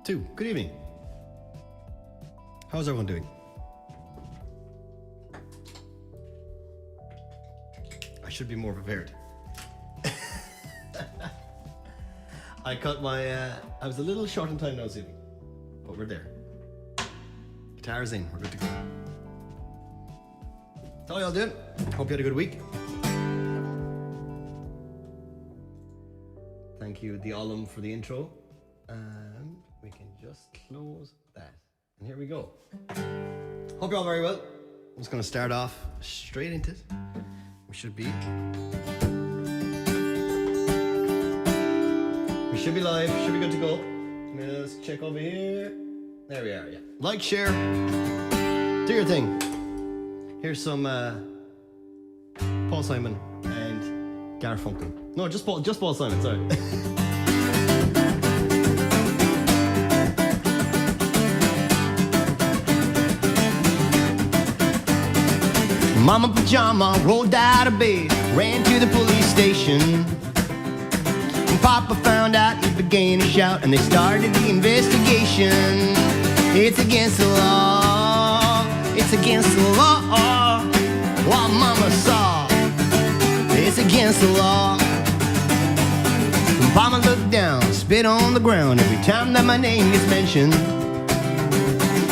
2. Good evening. How's everyone doing? I should be more prepared. I cut my, I was a little short on time now this evening, but we're there. Guitar's in, we're good to go. That's all y'all doing. Hope you had a good week. Thank you, the Ollum, for the intro. And we can just close that. And here we go. Hope you're all very well. I'm just going to start off straight into it. We should be live, should be good to go. Let's check over here. There we are, yeah. Like, share, do your thing. Here's some Paul Simon and Garfunkel. No, just Paul Simon, sorry. Mama Pajama rolled out of bed, ran to the police station. And Papa found out, he began to shout, and they started the investigation. It's against the law, it's against the law. What Mama saw, it's against the law. And Mama looked down, spit on the ground every time that my name gets mentioned.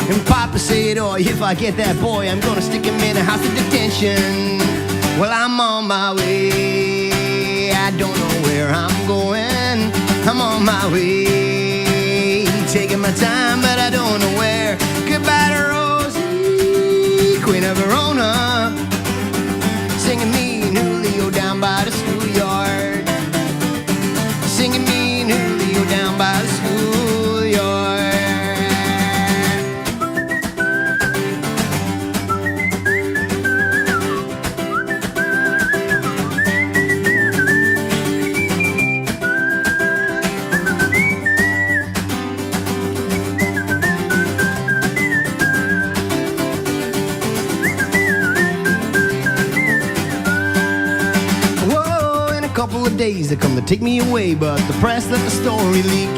And Papa said, oh, if I get that boy, I'm gonna stick him in a house of detention. Well, I'm on my way, I don't know where I'm going. I'm on my way, taking my time, but I don't know where. Goodbye to Rosie, Queen of Verona, singing me and Julio down by the schoolyard. Singing me and Julio down by the schoolyard. Days that come to take me away, but the press let the story leak.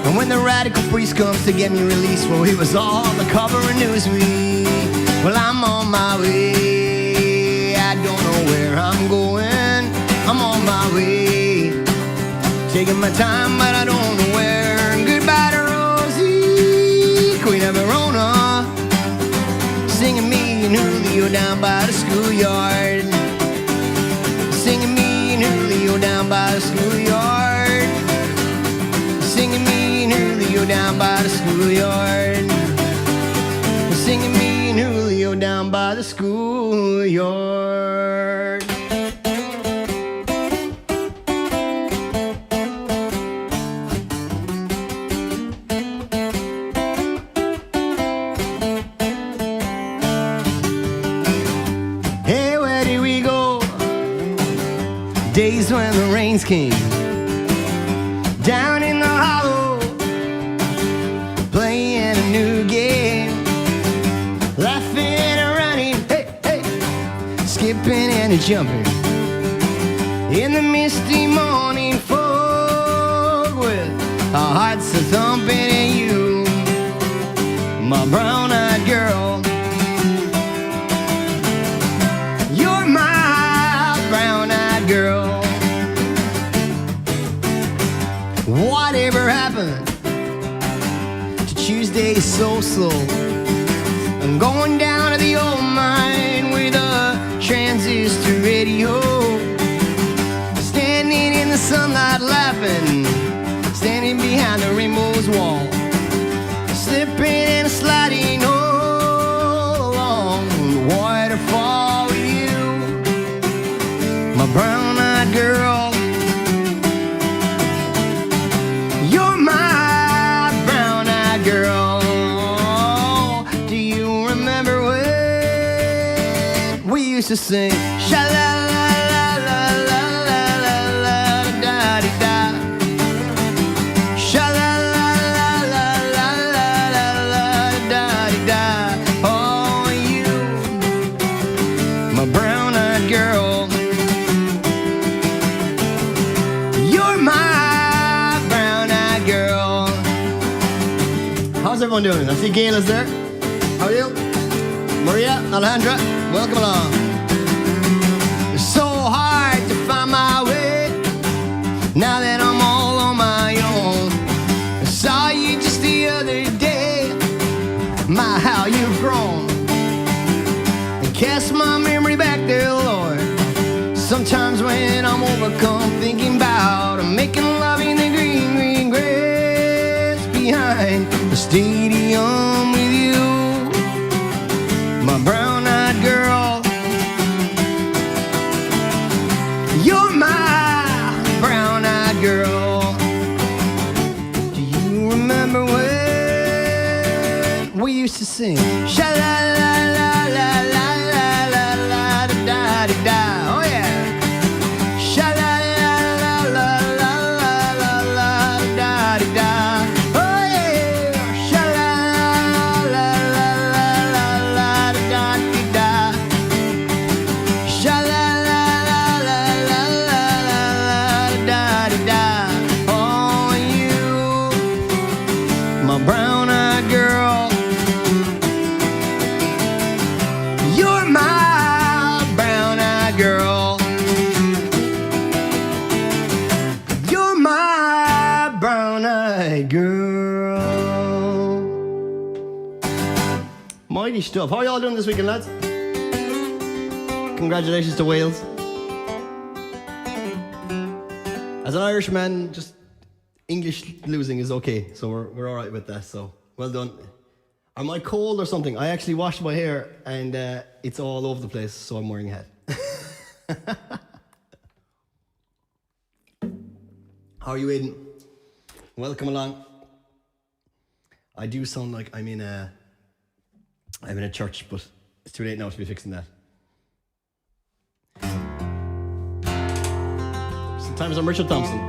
And when the radical priest comes to get me released, well, he was all the cover of Newsweek. Well, I'm on my way, I don't know where I'm going. I'm on my way, taking my time, but I don't know where. And goodbye to Rosie, Queen of Verona, singing me and Julio down by the schoolyard. Singing me and Julio down by the schoolyard. Singing me and Julio down by the schoolyard. Singing me and Julio down by the schoolyard. Hey, where did we go? Days when the rains came down in the hollow, playing a new game, laughing and running, hey, hey, skipping and jumping in the misty morning fog, with our hearts a thumping, and you, my brown-eyed girl, you're my brown-eyed girl. Whatever happened to Tuesday so slow? I'm going down to the old mine with a transistor radio, standing in the sunlight laughing, standing behind the rainbow's wall, slipping and sliding all along the waterfall with you, my brown-eyed girl. You're my brown-eyed girl. Do you remember when we used to sing sha-la-la-la-la-la-la-la-la-da-dee-da, sha-la-la-la-la-la-la-la-da-dee-da? Oh, you, my brown-eyed girl. You're my brown-eyed girl. everyone doing? I see Gail is there. How are you? Maria, Alejandra, welcome along. It's so hard to find my way now that I'm all on my own. I saw you just the other day. My, how you've grown. And cast my memory back there, Lord. Sometimes when I'm overcome, thinking about making love in the green, green grass behind the stadium with you, my brown-eyed girl. You're my brown-eyed girl. Do you remember when we used to sing? Sha-la-la-la-la-la-la-la-la-da-da-da. Oh yeah. Sha-la-la-la-la-la-la-la-la-da-da. Oh yeah. Sha-la-la-la-la-la-la-da-da. Sha-la-la-la-la-la-la-la-da-da. Oh, you, my brown-eyed girl. You're my brown-eyed girl. You're my brown-eyed girl. Mighty stuff. How are y'all doing this weekend, lads? Congratulations to Wales. As an Irishman, just English losing is okay, so we're all right with that. So well done. Am I cold or something? I actually washed my hair and it's all over the place, so I'm wearing a hat. How are you, Aidan? Welcome along. I do sound like I'm in a church, but it's too late now to be fixing that. Sometimes I'm Richard Thompson.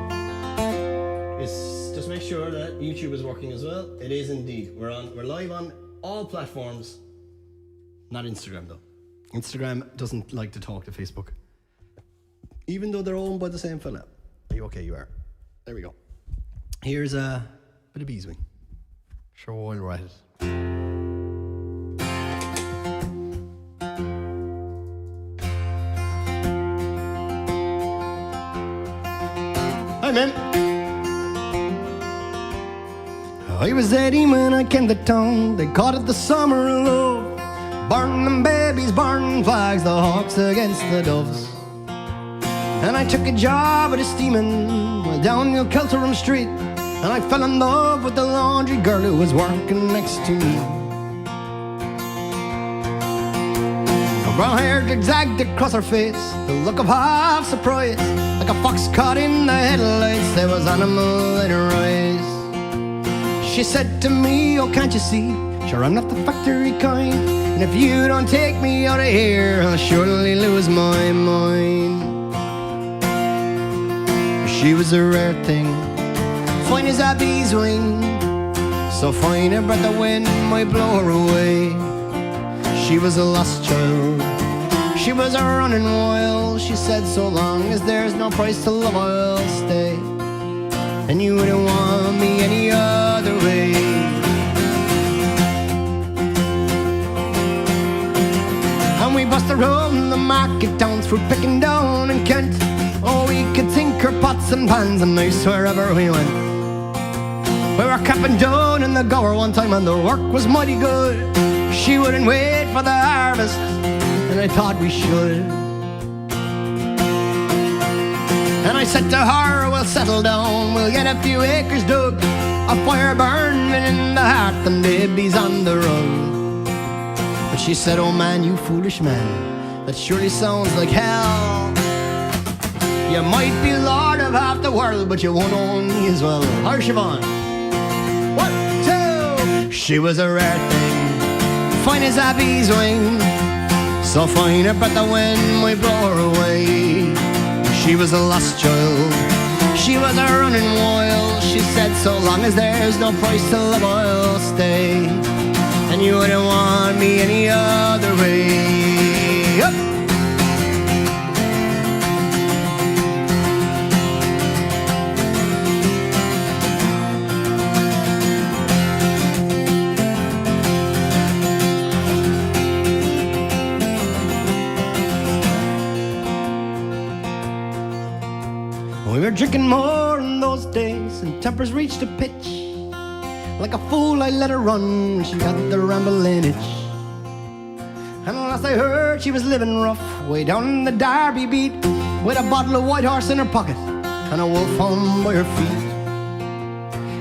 It's just make sure that YouTube is working as well. It is indeed. We're live on all platforms. Not Instagram though. Instagram doesn't like to talk to Facebook, even though they're owned by the same fella. Are you okay? You are. There we go. Here's a bit of Beeswing. Sure, we'll write it. Hi, man. I was 18 when I came to town. They called it the summer of love. Burning babies, burning flags, the hawks against the doves. And I took a job at a steaming well down New Kelterham Street. And I fell in love with the laundry girl who was working next to me. Her brown hair zigzagged across her face, the look of half surprise, like a fox caught in the headlights. There was animal in her eyes. She said to me, oh, can't you see? Sure, I'm not the factory kind. And if you don't take me out of here, I'll surely lose my mind. She was a rare thing, fine as a beeswing, so fine a breath of wind might blow her away. She was a lost child, she was a running wild. She said, so long as there's no price to love, I'll stay. And you wouldn't want me any other way. And we bust around the market towns through Pickendown and Kent. Oh, we could tinker pots and pans and nice wherever we went. We were capping down in the Gower one time and the work was mighty good. She wouldn't wait for the harvest and I thought we should. And I said to her, we'll settle down, we'll get a few acres dug, a fire burning in the hearth and babies on the run. But she said, oh man, you foolish man, that surely sounds like hell. You might be lord of half the world, but you won't own me as well. How's Siobhan? 1, 2. She was a rare thing, fine as a beeswing, so fine a breath of wind might blow her away. She was a lost child, she was a running wild. She said, so long as there's no price to love, I'll stay. And you wouldn't want me any other way. Up. We were drinking more in those days, and tempers reached a pitch. Like a fool, I let her run when she got the rambling itch. And last I heard, she was living rough, way down in the Derby beat, with a bottle of White Horse in her pocket and a wolf on by her feet.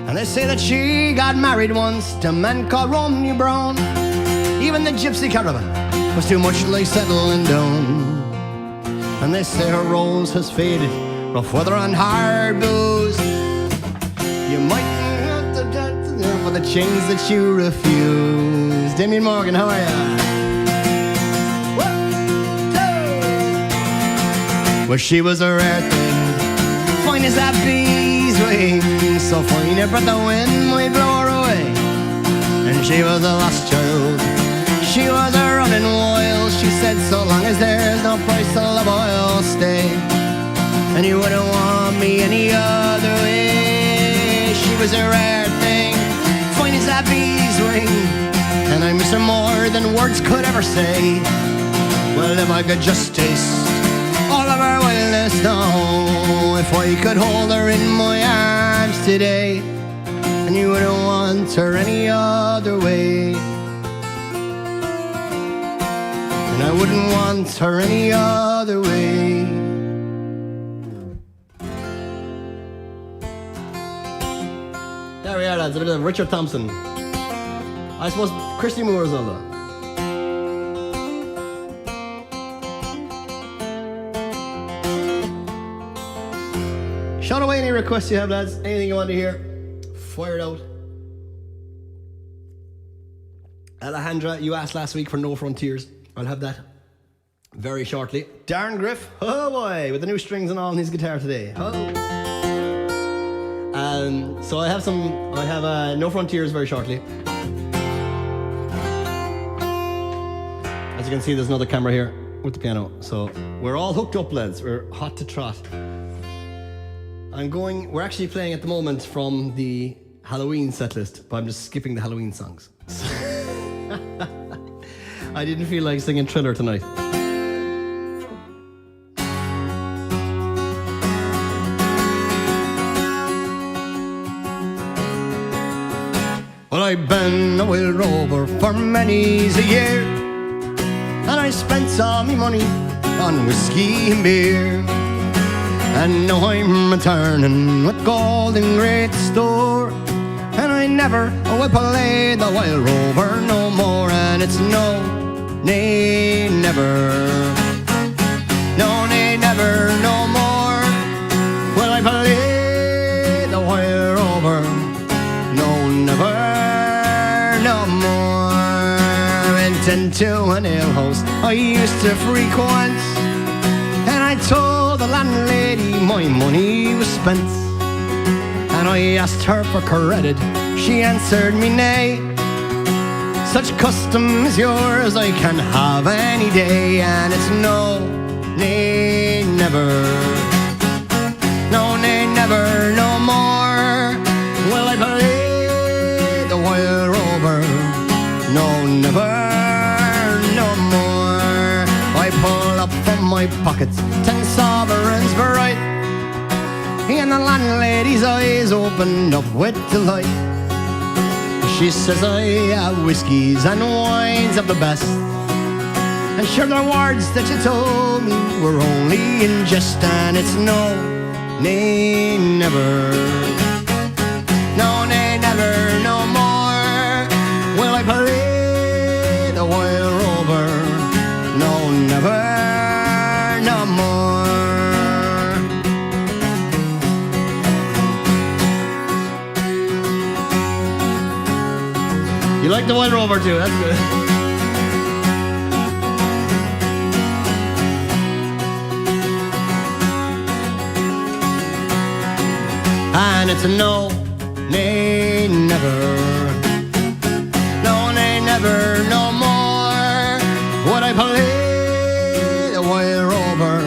And they say that she got married once to a man called Romney Brown. Even the gypsy caravan was too much like settling down. And they say her rose has faded, rough weather and hard booze. You might have to death for the chains that you refuse. Damien Morgan, how are ya? Well, she was a rare thing, fine as a Beeswing, so fine it brought the wind might blow her away. And she was a lost child, she was a running wild. She said, so long as there's no price to love, I'll stay. And you wouldn't want me any other way. She was a rare thing, fine as a Beeswing, and I miss her more than words could ever say. Well, if I could just taste all of her wildness now, if I could hold her in my arms today, and you wouldn't want her any other way. And I wouldn't want her any other way. There we are, lads, a bit of Richard Thompson. I suppose Christy Moore's although. Shout away any requests you have, lads. Anything you want to hear, fire it out. Alejandra, you asked last week for No Frontiers. I'll have that very shortly. Darren Griff, oh boy, with the new strings and all on his guitar today. Oh. So I have No Frontiers very shortly. As you can see, there's another camera here with the piano. So we're all hooked up, lads. We're hot to trot. We're actually playing at the moment from the Halloween setlist, but I'm just skipping the Halloween songs. I didn't feel like singing Thriller tonight. Well, I've been a whale rover for many's a year, and I spent all my money on whiskey and beer. And now I'm returning with gold in great store, and I never will play the wild rover no more. And it's no, nay, never, no, nay, never, no more will I play the wild rover. No, never, no more. Went into an alehouse I used to frequent, and I told the landlady my money was spent. And I asked her for credit, she answered me nay. Such custom as yours I can have any day. And it's no, nay, never, no, nay, never, no more will I play the wild rover. No, never, no more. I pull up from my pockets 10 sovereigns bright, and the landlady's eyes opened up with delight. She says I have whiskies and wines of the best, and sure the words that you told me were only in jest. And it's no, nay, never, no, nay, never, no more will I play the wild rover. No, never, no more. You like the Wild Rover too, that's good. And it's a no, nay, never, no, nay, never, no more would I play the Wild Rover.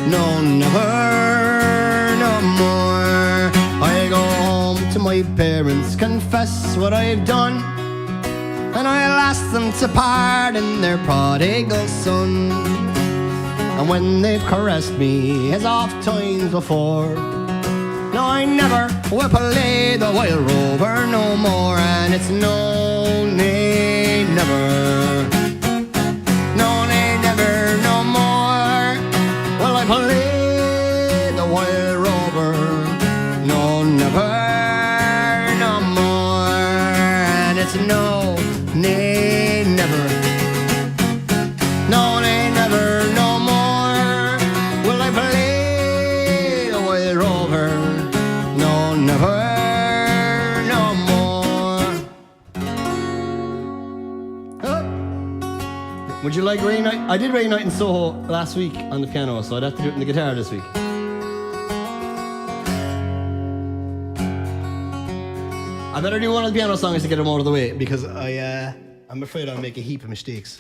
No, never, no more. I go home to my parents, confess what I've done, and I'll ask them to pardon their prodigal son. And when they've caressed me as oft times before, no, I never will play the wild rover no more. And it's no, nay, never. No, nay, never, no more. Well, I play the wild rover. No, never, no more. And it's no, nay, never. No, nay, never, no more. Will I play the wild rover? No, never, no more. Oh. Would you like Rain Night? I did Rain Night in Soho last week on the piano, so I'd have to do it on the guitar this week. I better do one of the piano songs to get them out of the way, because I'm afraid I'll make a heap of mistakes.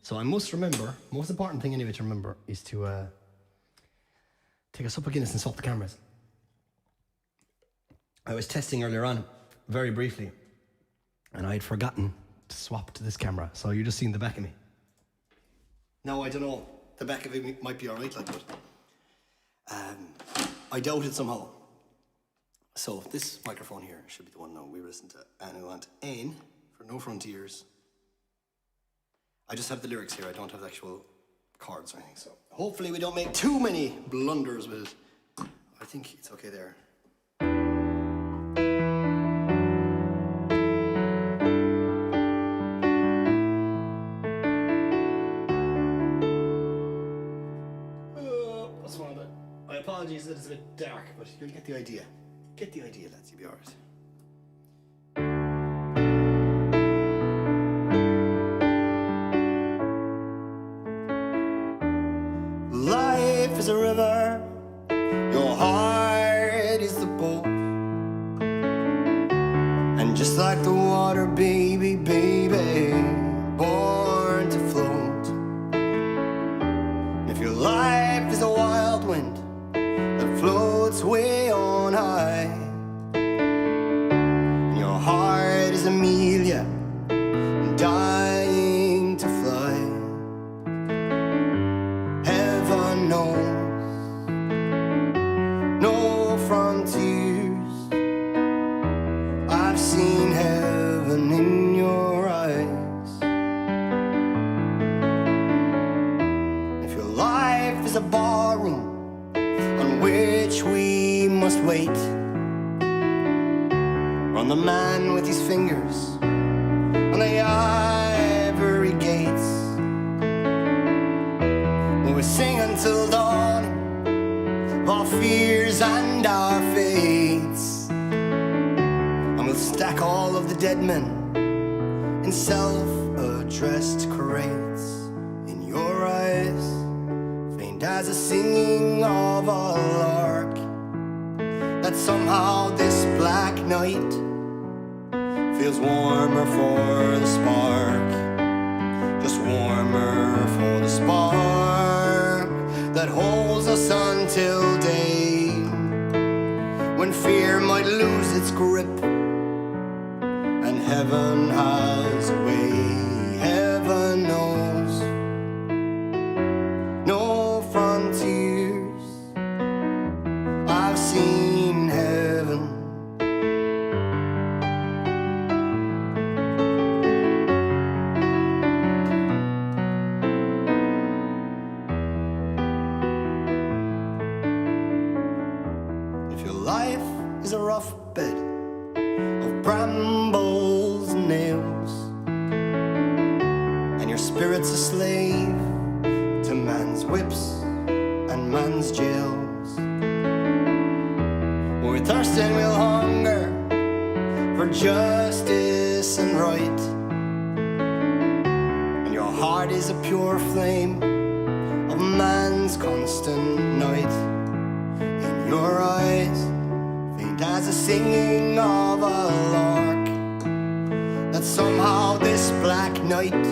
So I must remember, most important thing anyway to remember is to take a sup of Guinness and swap the cameras. I was testing earlier on, very briefly, and I'd forgotten to swap to this camera, so you're just seeing the back of me. Now, I don't know, the back of it might be alright, like, but I doubt it somehow. So this microphone here should be the one now we listen to, and we want N for No Frontiers. I just have the lyrics here, I don't have the actual chords or anything, so hopefully we don't make too many blunders with it. I think it's okay there. What's wrong with it? I apologize that it's a bit dark, but you'll get the idea. Get the idea, lads, you'll be alright. Life is a river, your heart is the boat. And just like the water, baby, baby, born to float. And if your life is a wild wind that floats way on high, and your heart is Amelia, dying to fly, heaven knows, no frontiers. I've seen heaven in your eyes. If your life is a ballroom on which we must wait, on the man with his fingers on the ivory gates, where we sing until dawn of our fears and our fates, and we'll stack all of the dead men in self-addressed crates. In your eyes, faint as a singing of a lark, that somehow this black night feels warmer for the spark, just warmer for the spark that holds us until day, when fear might lose its grip and heaven has a way. Heaven knows, no frontiers. I've seen heaven. If your life is a rough bed of brambles and nails, and your spirit's a slave to man's whips and man's jails, when we're thirsty we'll hunger for justice and right, and your heart is a pure flame of man's constant night. In your eyes, faint as a singing of a lark, that somehow this black night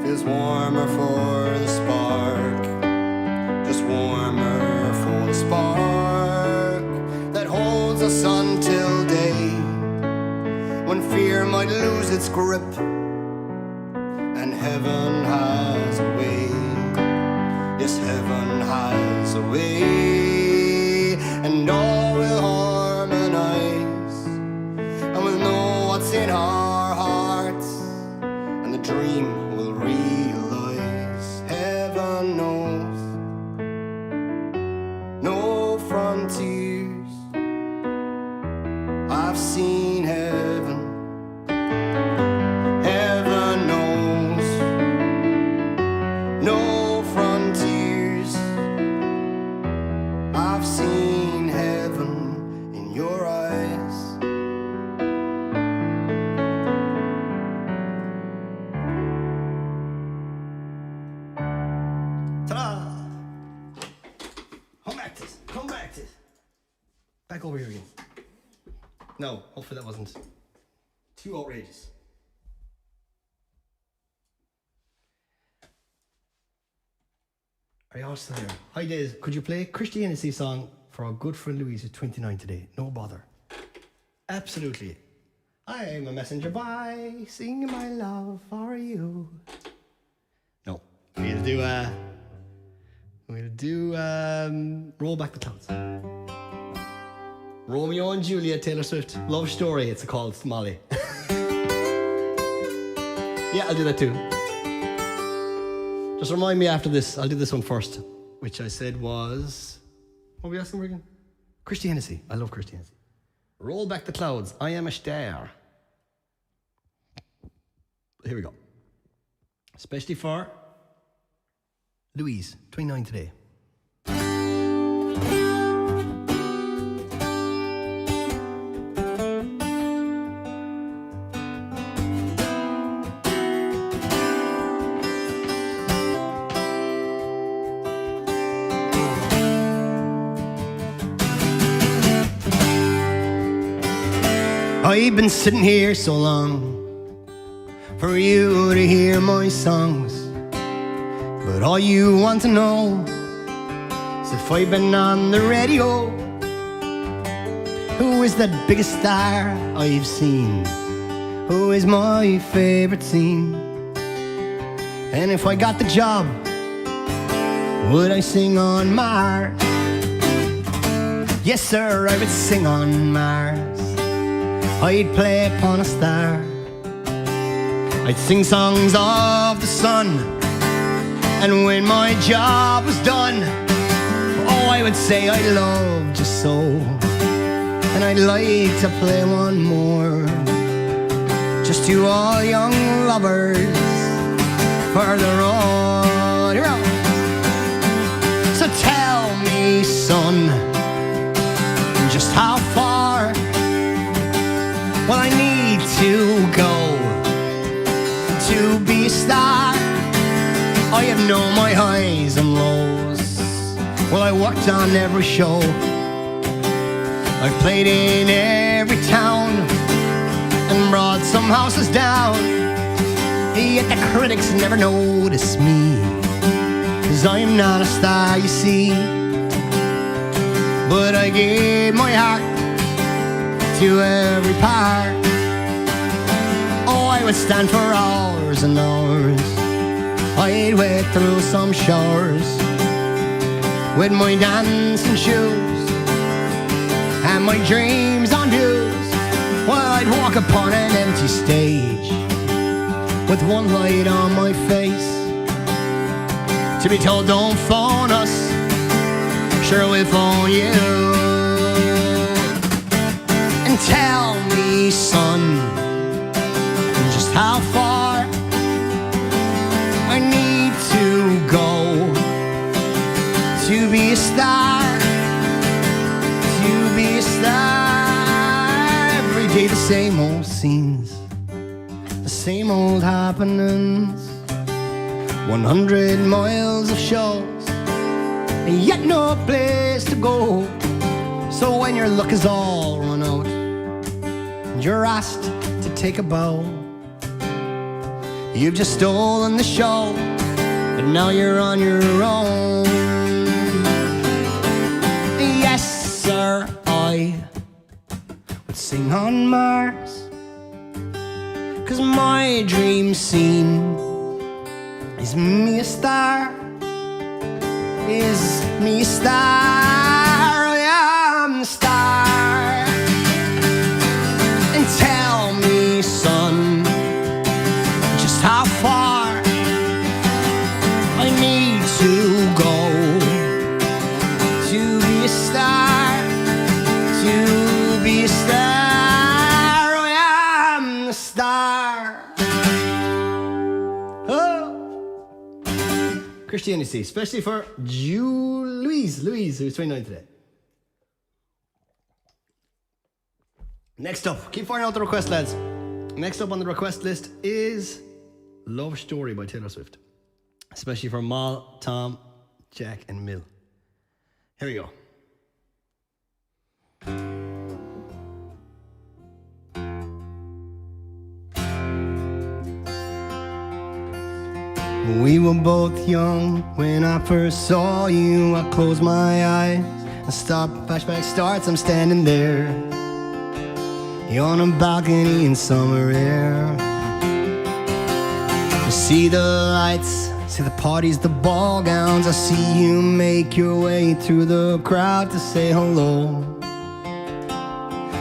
feels warmer for the spark, just warmer for the spark that holds us until day, when fear might lose its grip and heaven has a way. frontiers. I've seen heaven. Heaven knows no frontiers. I've seen heaven in your eyes. Ta-da! Come back to this. Come back to this. Back over here again. No, hopefully that wasn't too outrageous. Are you all still here? Hi Des, could you play Christianity song for our good friend Louise who's 29 today? No bother. Absolutely. I am a messenger boy, singing my love for you. No, we'll do Roll Back the Clouds. Romeo and Juliet, Taylor Swift. Love Story, it's called, Molly. Yeah, I'll do that too. Just remind me after this. I'll do this one first, which I said was... What were we asking for again? Christianity. I love Christianity. Roll Back the Clouds. I am a star. Here we go. Especially for Louise, 29 today. I've been sitting here so long for you to hear my songs, but all you want to know is if I've been on the radio. Who is the biggest star I've seen? Who is my favorite scene? And if I got the job, would I sing on Mars? Yes sir, I would sing on Mars. I'd play upon a star. I'd sing songs of the sun. And when my job was done, oh, I would say I loved you so. And I'd like to play one more, just to all young lovers further on. Here we go. So tell me, son, just how far will I need to go to be a star? I have known my highs and lows. Well, I worked on every show. I've played in every town and brought some houses down. Yet the critics never notice me, 'cause I'm not a star, you see. But I gave my heart to every part. Oh, I would stand for hours and hours. I'd wade through some showers with my dancing shoes and my dreams on dues. Well, I'd walk upon an empty stage with one light on my face, to be told don't phone us, sure we'll phone you. And tell me, son, just how far I need to go to be a star, to be a star. Every day the same old scenes, the same old happenings, 100 miles of shows, and yet no place to go. So when your luck is all run out and you're asked to take a bow, you've just stolen the show, but now you're on your own. Yes, sir, I would sing on Mars, 'cause my dream scene is me a star, is me a star, I am the star. And tell me, son, just how far I need to go to be a star, Christianity, especially for Louise, who's 29 today. Next up, keep firing out the request, lads. Next up on the request list is Love Story by Taylor Swift, especially for Mal, Tom, Jack, and Mill. Here we go. We were both young when I first saw you. I closed my eyes and flashback starts. I'm standing there, you're on a balcony in summer air. I see the lights, see the parties, the ball gowns. I see you make your way through the crowd to say hello.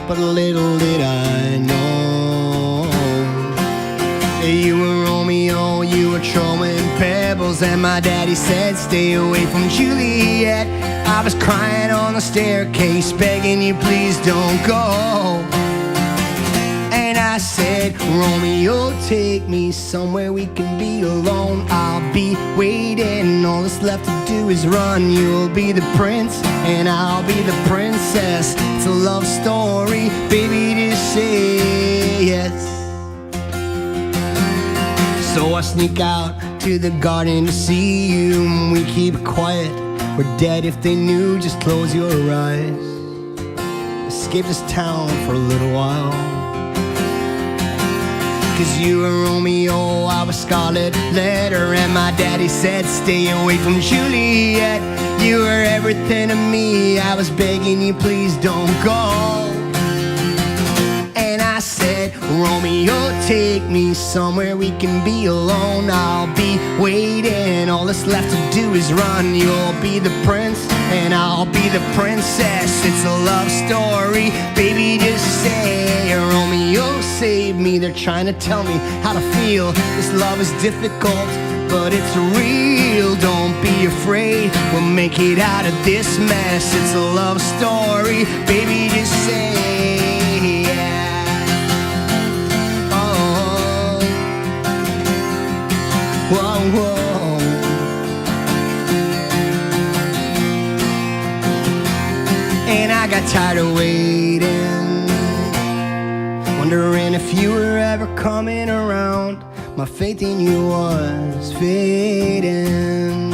But little did I know, you were Romeo, you were throwing pebbles, and my daddy said stay away from Juliet. I was crying on the staircase, begging you please don't go. And I said, Romeo, take me somewhere we can be alone. I'll be waiting, all that's left to do is run. You'll be the prince and I'll be the princess. It's a love story, baby, just say yes. So I sneak out to the garden to see you. We keep it quiet, we're dead if they knew. Just close your eyes, escape this town for a little while. Cause you were Romeo, I was Scarlet Letter, and my daddy said stay away from Juliet. You were everything to me, I was begging you please don't go. And I said, Romeo, take me somewhere we can be alone. I'll be waiting, all that's left to do is run. You'll be the prince and I'll be the princess. It's a love story, baby, just say Romeo, save me. They're trying to tell me how to feel. This love is difficult, but it's real. Don't be afraid, we'll make it out of this mess. It's a love story, baby, just say yeah. Oh, whoa, whoa. And I got tired of waiting, wondering if you were ever coming around. My faith in you was fading.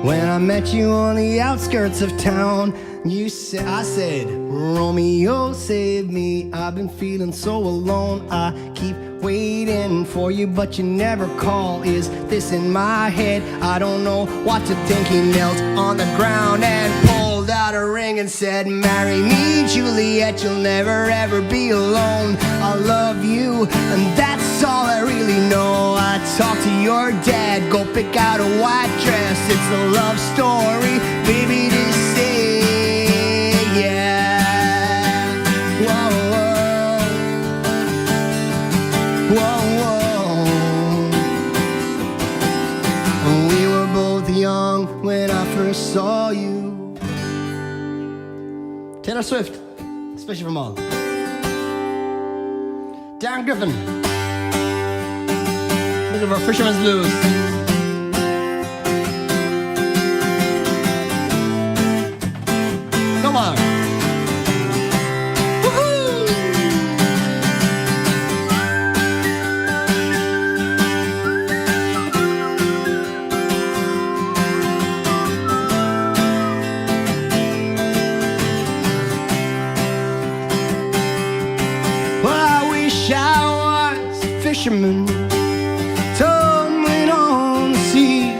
When I met you on the outskirts of town, I said, Romeo, save me. I've been feeling so alone. I keep waiting for you, but you never call. Is this in my head? I don't know what to think. He knelt on the ground and pulled out a ring and said, marry me, Juliet, you'll never ever be alone. I love you, and that's all I really know. I talked to your dad, go pick out a white dress. It's a love story, baby, just say yeah. Whoa, whoa, whoa, whoa. We were both young when I first saw you. Taylor Swift, especially from all. Darren Griffin, looking for Fisherman's Blues. Come on. Woohoo! Well, I wish I was a fisherman, tumbling on the seas,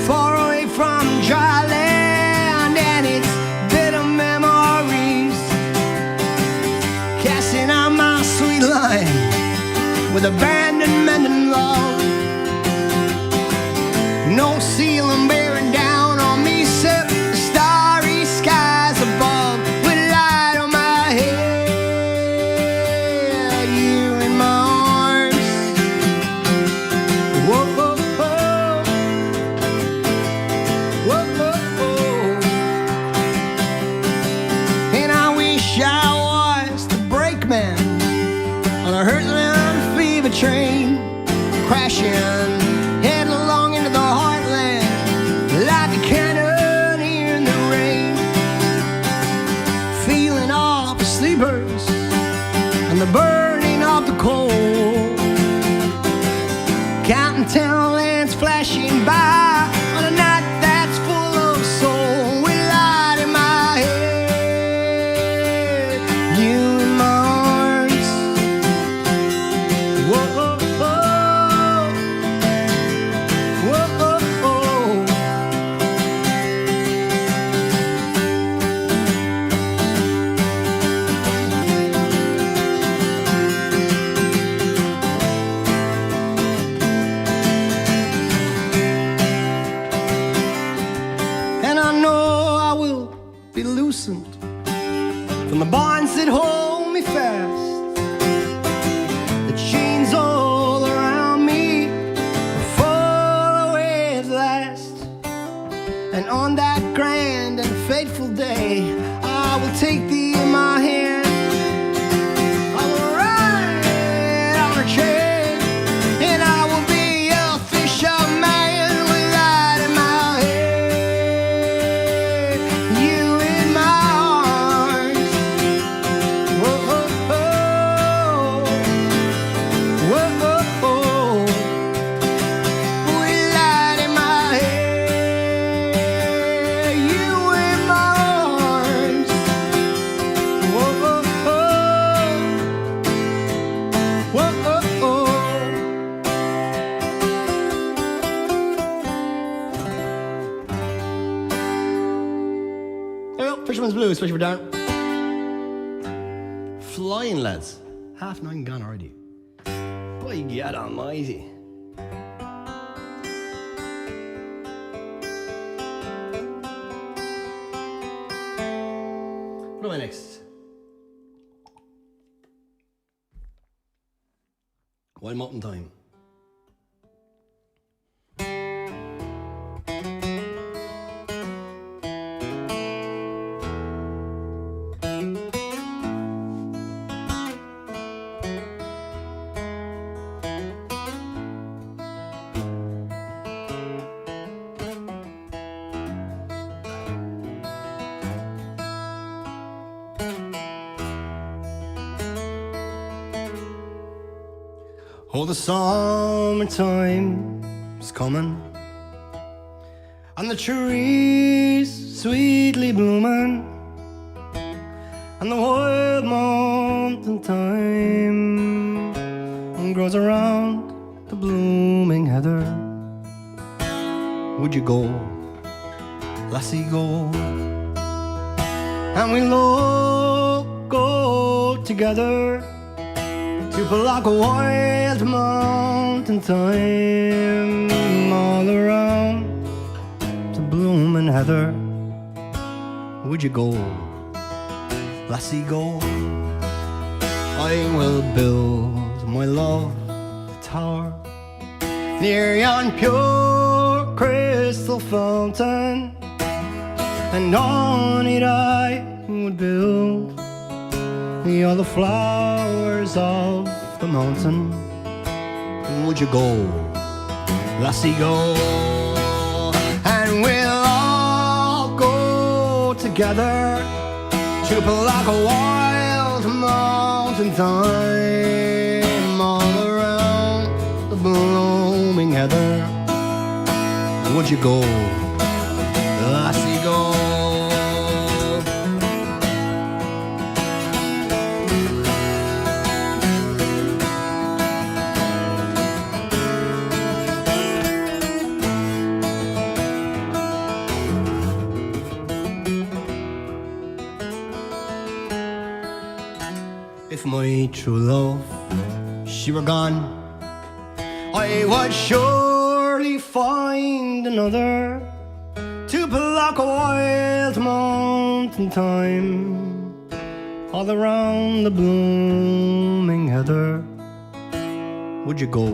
far away from dry land and its bitter memories, casting out my sweet line with abandonment and love. No ceiling bearing down on me, except the starry skies above, with light on my head, you in my arms. Whoa, whoa, whoa. Whoa, whoa, whoa. And I wish I was the brakeman on a hurtling fever train, crashing headlong into the heart will be loosened from the bonds that hold me fast. The chains all around me will fall away at last. And on that grand and fateful day, I will take thee in my hand. I will ride on a chain, and I will be a fisherman with light in my head. You in my arms. Whoa, oh, oh. Whoa, oh, oh. With light in my head. You in my arms. Whoa, oh, oh. Whoa, oh, oh. Hey, well, Fisherman's Blues, Fisher down. Flying, lads. 9:30 gone already. By God almighty. What am I next? Wild Mountain Time. Oh, the summertime is coming, and the trees sweetly blooming, and the wild mountain thyme grows around the blooming heather. Would you go, lassie, go? And we'll all go together to pluck a wild mountain thyme all around the blooming heather. Would you go, lassie, go? I will build my love a tower near yon pure crystal fountain, and on it I would build all the flowers of the mountain. Would you go, lassie, go? And we'll all go together to pluck a wild mountain thyme all around the blooming heather. Would you go, lassie, go? If my true love, she were gone, I would surely find another to pluck a wild mountain thyme all around the blooming heather. Would you go,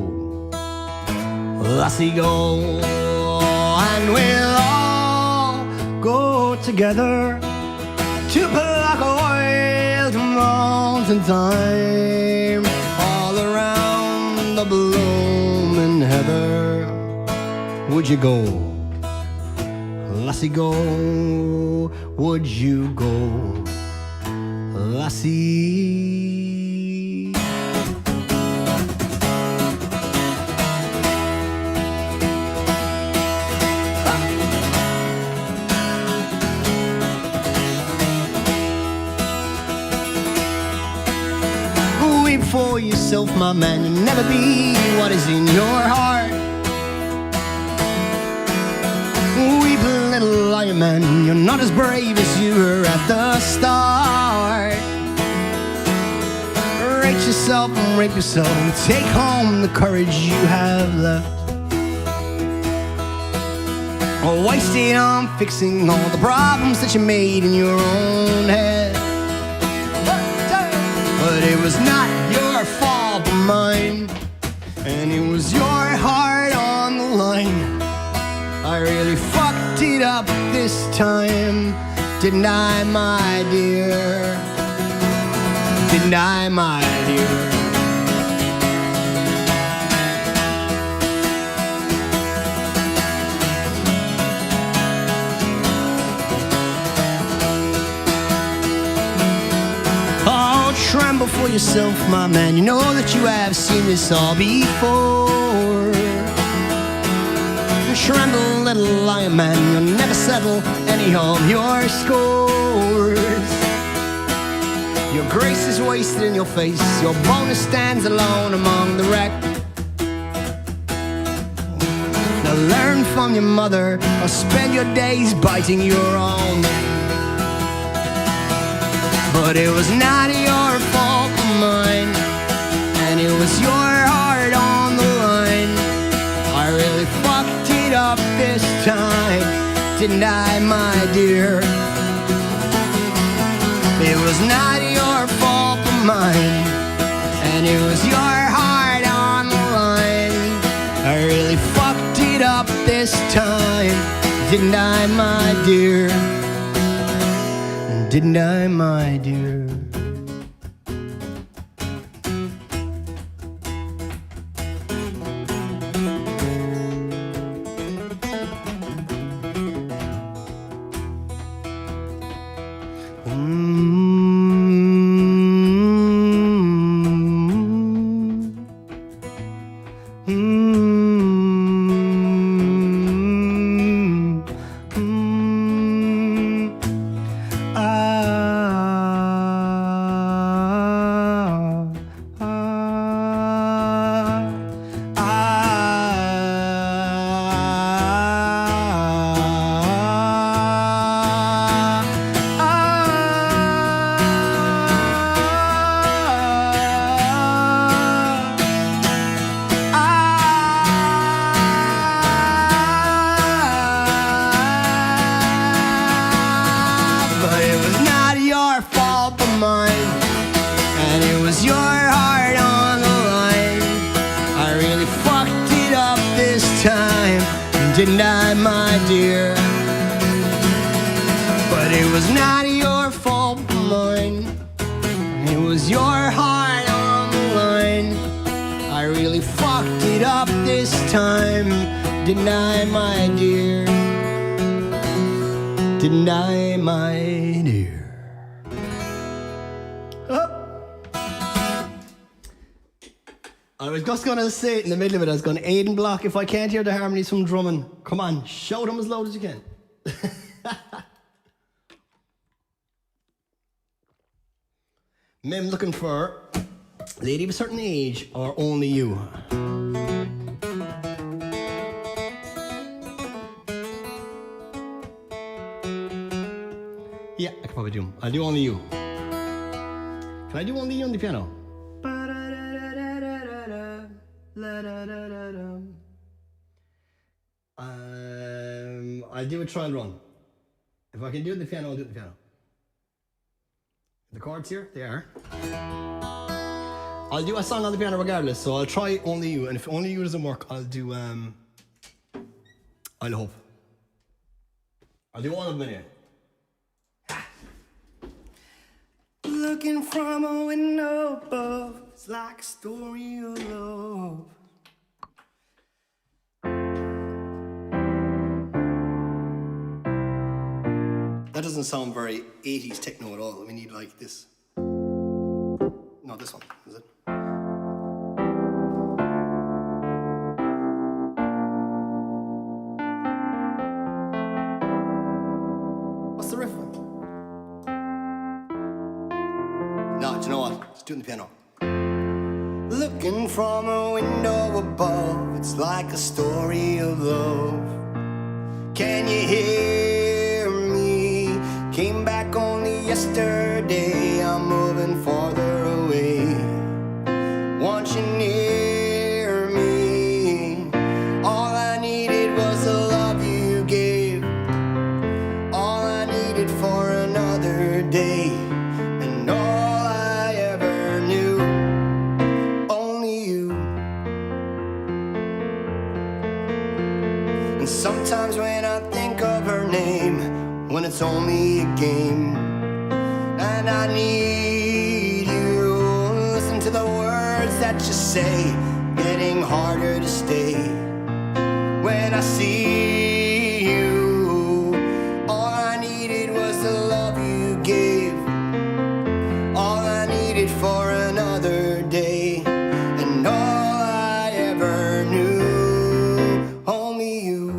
lassie, go? And we'll all go together to pluck a wild mountain thyme all around the blooming heather. Would you go, lassie, go? Would you go, lassie? For yourself, my man, you'll never be what is in your heart. Weep, little lion man, you're not as brave as you were at the start. Rate yourself and rape yourself, take home the courage you have left. wasted on fixing all the problems that you made in your own head. But it was not your fault but mine, and it was your heart on the line. I really fucked it up this time, didn't I, my dear? Didn't I, my dear? Tremble for yourself, my man. You know that you have seen this all before. Tremble, little lion man. You'll never settle any of your scores. Your grace is wasted in your face. Your bonus stands alone among the wreck. Now learn from your mother, or spend your days biting your own neck. But it was not your fault but mine, and it was your heart on the line. I really fucked it up this time, didn't I, my dear? It was not your fault but mine, and it was your heart on the line. I really fucked it up this time, didn't I, my dear? Didn't I, my dear? Didn't I, my dear? But it was not your fault but mine. It was your heart on the line. I really fucked it up this time. Didn't I, my dear? Didn't I, my dear? I was just going to say it in the middle of it. I was going to Aidan Block. If I can't hear the harmonies from drumming, come on, shout them as loud as you can. Men looking for lady of a certain age or only you. Yeah, I can probably do them. I'll do only you. Can I do only you on the piano? I'll do a trial run. If I can do it on the piano, I'll do it on the piano. The chords here, they are. I'll do a song on the piano regardless, so I'll try only you, and if only you doesn't work, I'll do I'll hope. I'll do one of them anyway. Looking from a window above, it's like a story of love. That doesn't sound very 80s techno at all. We need like this. No, this one, is it? What's the riff one? No, do you know what? Let's do it on the piano. Looking from a window above, it's like a story of love. Can you hear me? Came back only yesterday, I'm moving farther away. Want you near me. All I needed was the love you gave. needed for another day, and all I ever knew, only you. And sometimes when I think of her name, when it's only a game, and I need you, listen to the words that you say, getting harder to stay. When I see you, all I needed was the love you gave. All I needed for another day, and all I ever knew, only you.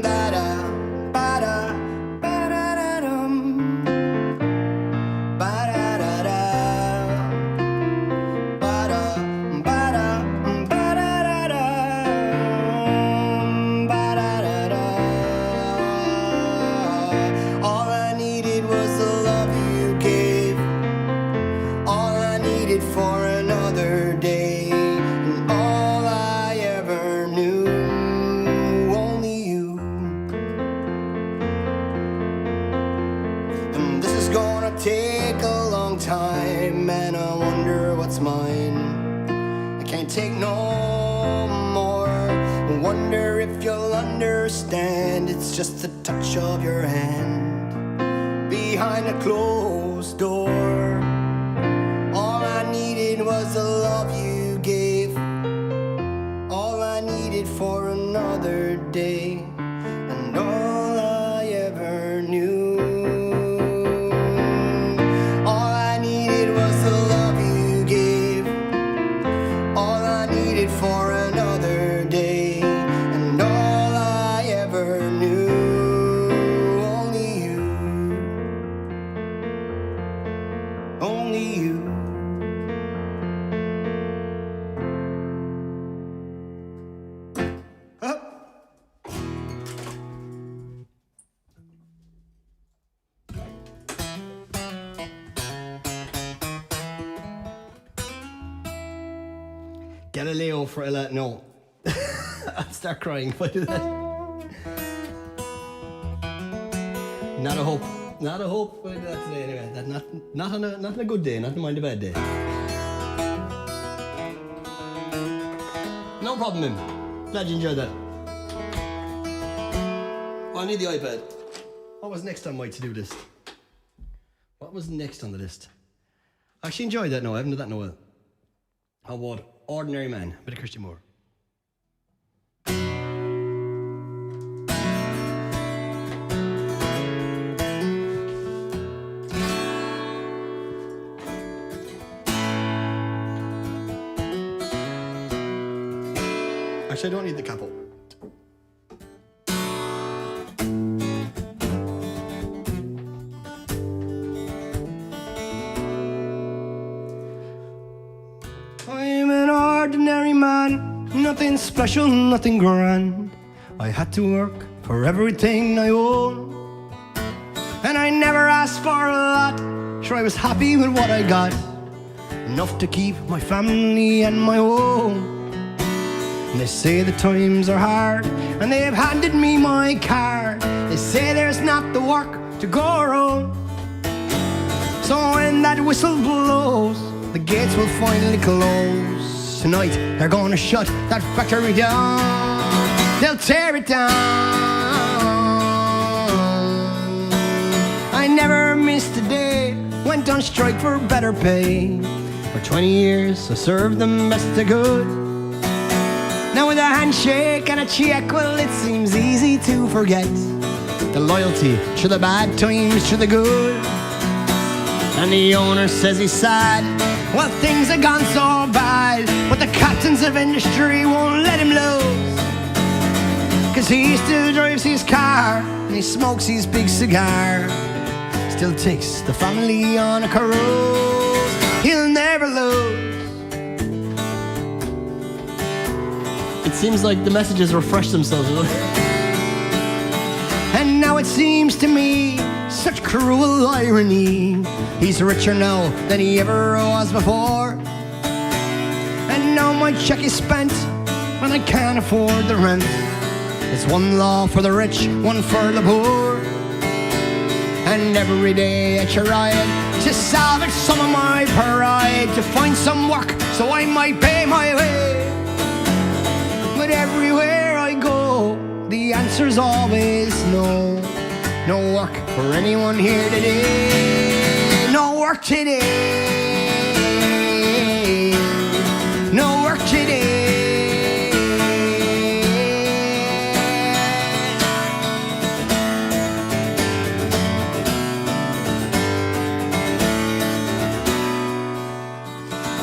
Ba-da, ba-da, ba-da-da-dum. Ba-da-da-da. Ba-da, ba-da, ba-da-da-da. Ba-da-da-da. All I needed was the love you gave. All I needed for another day, and all I ever knew, only you. And this is gonna take a long time, and I wonder what's mine. I can't take no more. I wonder if you'll understand. It's just the touch of your hand behind a closed door. All I needed was the love you gave. All I needed for another day, and all I ever knew. All I needed was the love you gave. All I needed for another day, and all I ever knew, only you. Only you. Up. Galileo for Ella. No. I'll start crying if I do that. Not a hope. Not a hope if I do that today anyway. That not on a good day, not on mind a bad day. No problem, Mim. Glad you enjoyed that. Oh, I need the iPad. What was next on my to-do list? What was next on the list? I actually enjoyed that now. I haven't done that in a while. How about Ordinary Man? A bit of Christian Moore. Actually, I don't need the capo. I'm an ordinary man, nothing special, nothing grand. I had to work for everything I own, and I never asked for a lot. Sure, I was happy with what I got, enough to keep my family and my home. And they say the times are hard, and they've handed me my card. They say there's not the work to go around. So when that whistle blows, the gates will finally close. Tonight they're gonna shut that factory down. They'll tear it down. I never missed a day, went on strike for better pay. For 20 years I served them best I could. Now with a handshake and a check, well, it seems easy to forget the loyalty through the bad times, through the good. And the owner says he's sad, well, things have gone so bad, but the captains of industry won't let him lose. 'Cause he still drives his car, and he smokes his big cigar, still takes the family on a cruise. He'll never lose. It seems like the messages refresh themselves. And now it seems to me such cruel irony. He's richer now than he ever was before, and now my check is spent and I can't afford the rent. It's one law for the rich, one for the poor. And every day I tried to salvage some of my pride, to find some work so I might pay my way. But everywhere I go, the answer's always no. No work for anyone here today. No work today. No work today.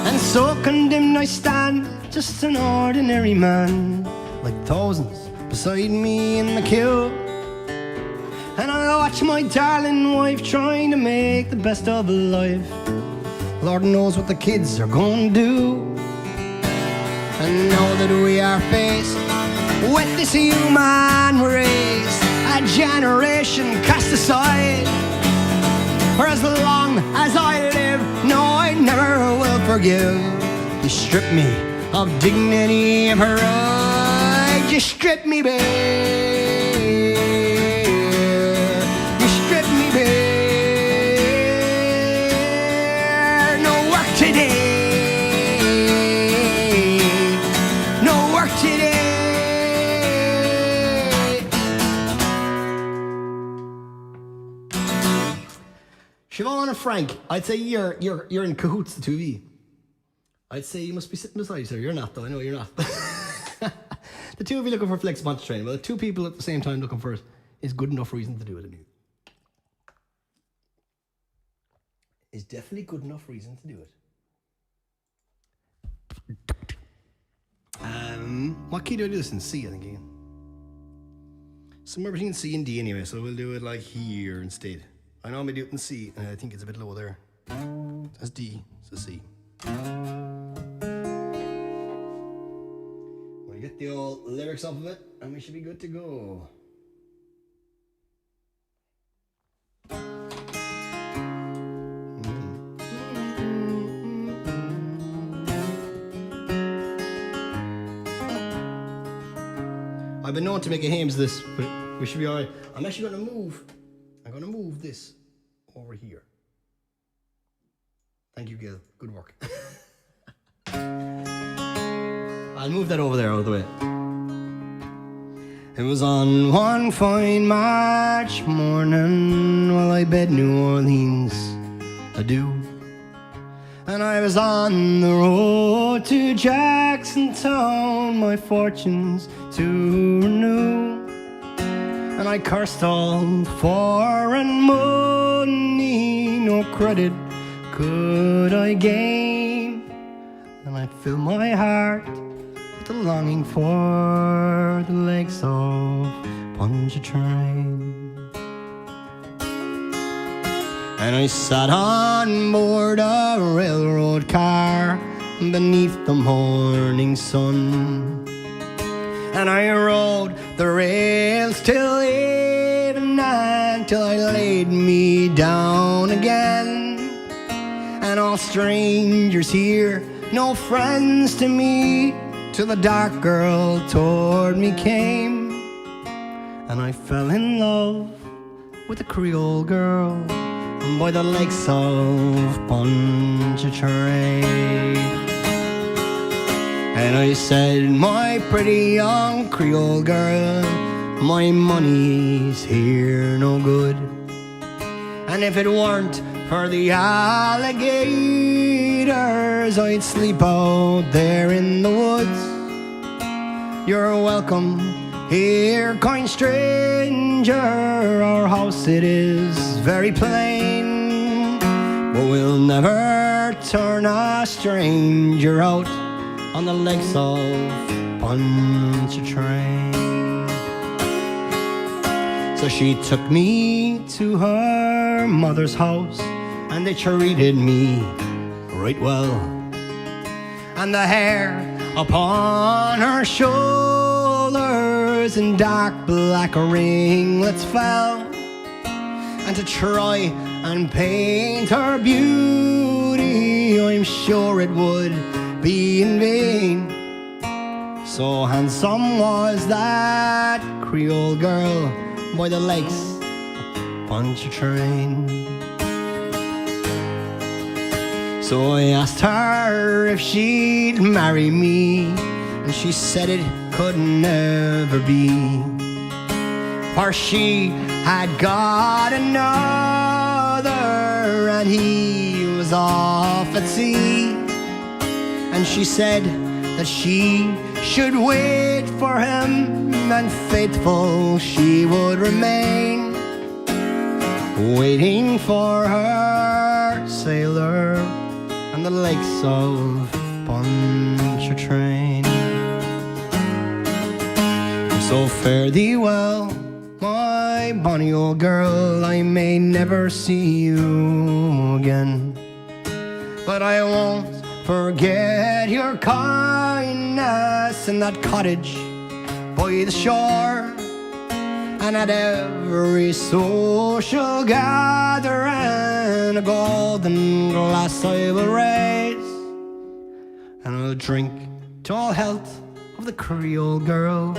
And so condemned I stand, just an ordinary man, like thousands beside me in the queue. And I watch my darling wife trying to make the best of life. Lord knows what the kids are going to do. And now that we are faced with this human race, a generation cast aside, for as long as I live, no, I never will forgive. You strip me of dignity of pride. You strip me bare. You strip me bare. No work today. No work today. Siobhan and Frank, I'd say you're in cahoots, the two of you. I'd say you must be sitting beside each other. You're not, though. I know you're not. The two of you looking for flex Ponchartrain. Well, the two people at the same time looking for it is good enough reason to do it. Is definitely good enough reason to do it. What key do I do this in? C, I think, again. Somewhere between C and D anyway, so we'll do it like here instead. I normally do it in C, and I think it's a bit low there. That's D, so C. We'll get the old lyrics off of it, and we should be good to go. I've been known to make a Hames this, but we should be alright. I'm actually going to move. I'm going to move this over here. Thank you, Gil. Good work. I'll move that over there out of the way. It was on one fine March morning while I bid New Orleans adieu. And I was on the road to Jackson Town, my fortunes to renew. And I cursed all foreign money, no credit could I gain. And I fill my heart with a longing for the lakes of Ponchartrain. And I sat on board a railroad car beneath the morning sun. And I rode the rails till evening, till I laid me down again. And all strangers here, no friends to me, till the dark girl toward me came. And I fell in love with a Creole girl by the lakes of Ponchartrain. And I said, my pretty young Creole girl, my money's here no good. And if it weren't for the alligators, I'd sleep out there in the woods. You're welcome here, kind stranger. Our house, it is very plain, but we'll never turn a stranger out on the lakes of Ponchartrain. So she took me to her mother's house, and they treated me right well. And the hair upon her shoulders in dark black ringlets fell. And to try and paint her beauty, I'm sure it would be in vain. So So handsome was that Creole girl by the lakes of Ponchartrain. So I asked her if she'd marry me, and she said it could never be, for she had got another and he was off at sea. And she said that she should wait for him, and faithful she would remain, waiting for her sailor on the lakes of Ponchartrain. So fare thee well, my bonny old girl, I may never see you again, but I won't forget your kindness in that cottage by the shore, and at every social gathering a golden glass I will raise, and I'll drink to all health of the Creole girl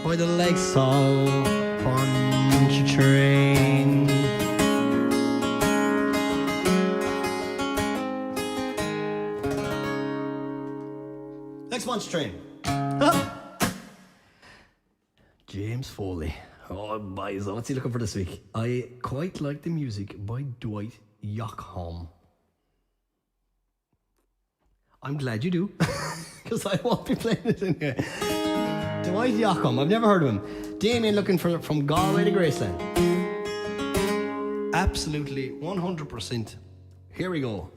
by the lakes of Ponchartrain. Next Ponchartrain. James Foley. Oh, boys, what's he looking for this week? I quite like the music by Dwight Yoakam. I'm glad you do, because I won't be playing it in here. Dwight Yoakam, I've never heard of him. Damien looking for from Galway to Graceland. Absolutely, 100%. Here we go.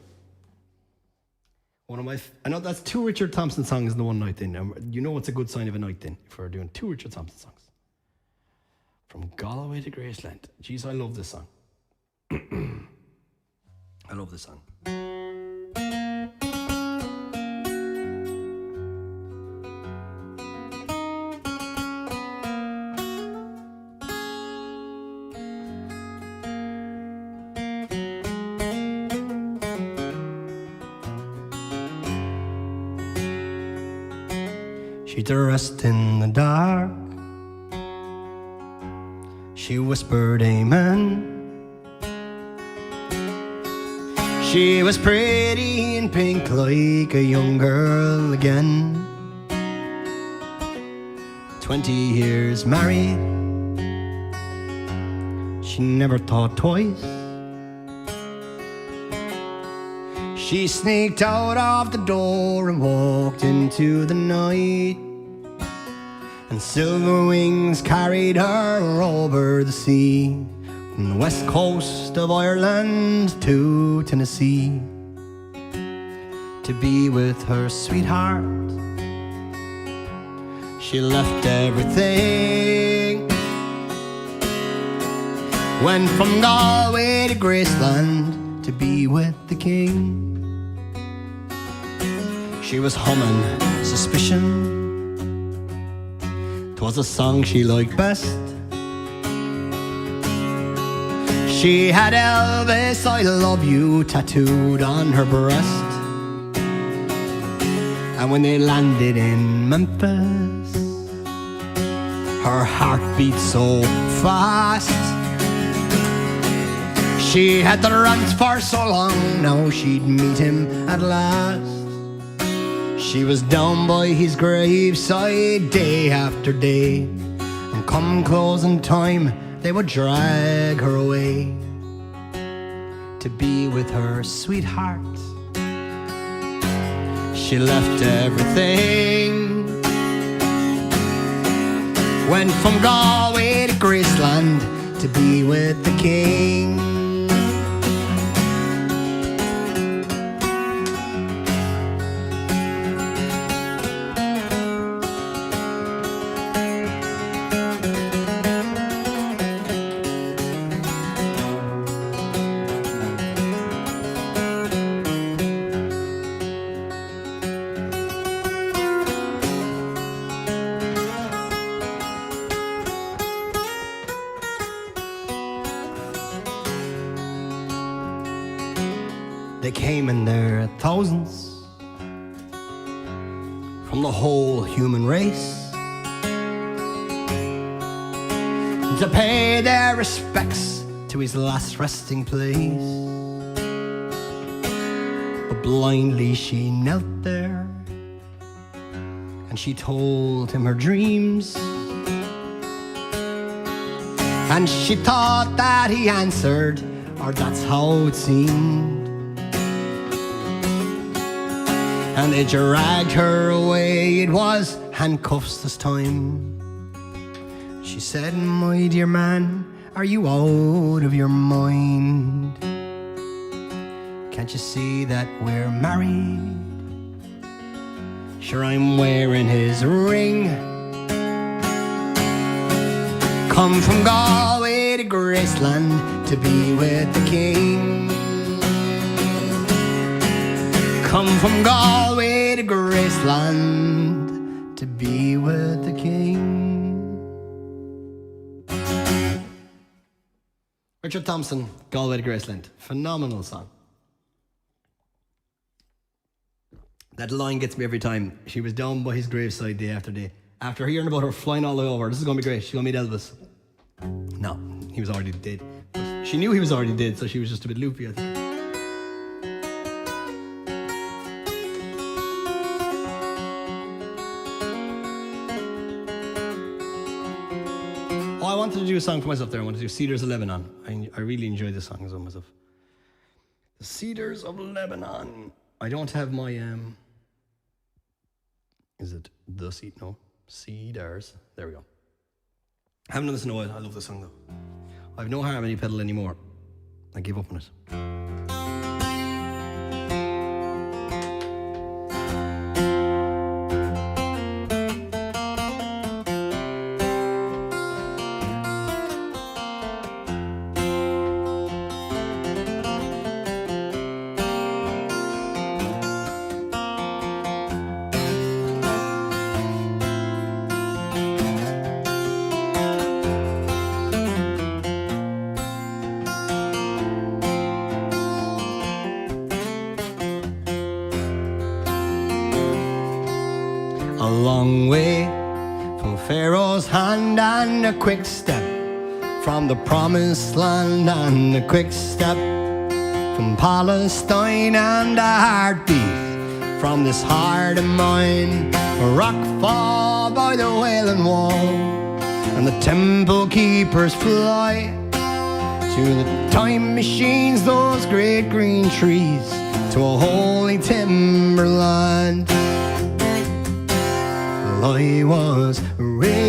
One of my, I know that's 2 Richard Thompson songs in the one night then. You know it's a good sign of a night then, if we're doing 2 Richard Thompson songs. From Galway to Graceland. Jeez, I love this song. I love this song. She dressed in the dark. She whispered amen. She was pretty in pink like a young girl again. 20 years married. She never thought twice. She sneaked out of the door and walked into the night, and silver wings carried her over the sea, from the west coast of Ireland to Tennessee, to be with her sweetheart. She left everything, went from Galway to Graceland to be with the king. She was humming Suspicion. 'Twas a song she liked best. She had Elvis, I love you, tattooed on her breast. And when they landed in Memphis, her heart beat so fast. She had the runs for so long, now she'd meet him at last. She was down by his graveside day after day, and come closing time, they would drag her away to be with her sweetheart. She left everything, went from Galway to Graceland to be with the king. They came in their thousands from the whole human race to pay their respects to his last resting place. But blindly she knelt there and she told him her dreams, and she thought that he answered, or that's how it seemed. And they dragged her away, it was handcuffs this time. She said, my dear man, are you out of your mind? Can't you see that we're married? Sure, I'm wearing his ring. Come from Galway to Graceland to be with the king. Come from Galway to Graceland to be with the king. Richard Thompson, Galway to Graceland. Phenomenal song. That line gets me every time. She was down by his graveside day after day. After hearing about her flying all the way over, this is going to be great. She's going to meet Elvis. No, he was already dead. But she knew he was already dead, so she was just a bit loopy, I think. Oh, I wanted to do a song for myself there. I wanted to do Cedars of Lebanon. I really enjoy this song as well myself. The Cedars of Lebanon. I don't have my, is it the seat? No. Cedars. There we go. I haven't done this in a while. I love this song though. I have no harmony pedal anymore. I gave up on it. A long way from Pharaoh's hand and a quick step from the promised land, and a quick step from Palestine, and a heartbeat from this heart of mine. A rock fall by the Wailing Wall, and the temple keepers fly to the time machines, those great green trees, to a holy timberland. I was raised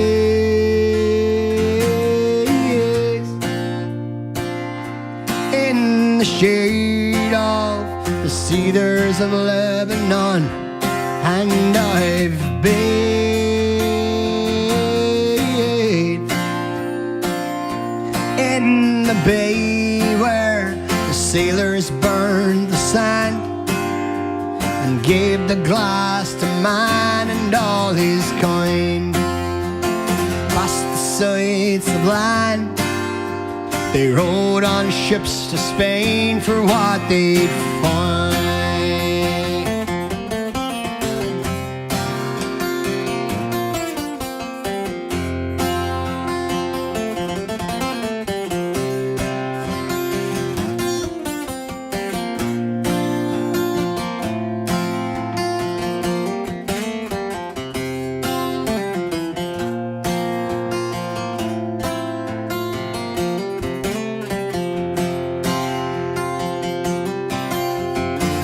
in the shade of the cedars of Lebanon, and I've bathed in the bay where the sailors burned the sand and gave the glass to man and all his kind. Past the sights of land, they rode on ships to Spain for what they'd find.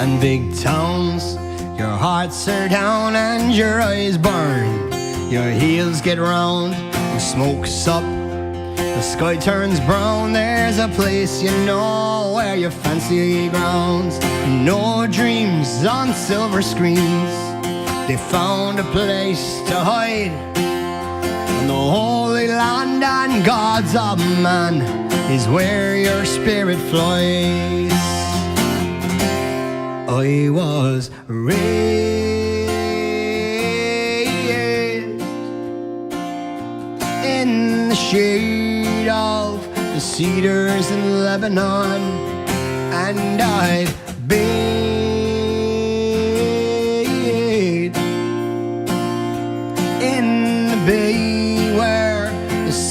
And big towns, your hearts are down and your eyes burn, your heels get round, the smoke's up, the sky turns brown. There's a place you know where you fancy grounds. No dreams on silver screens, they found a place to hide. And the holy land and gods of man is where your spirit flies. I was raised in the shade of the cedars in Lebanon, and I've bathed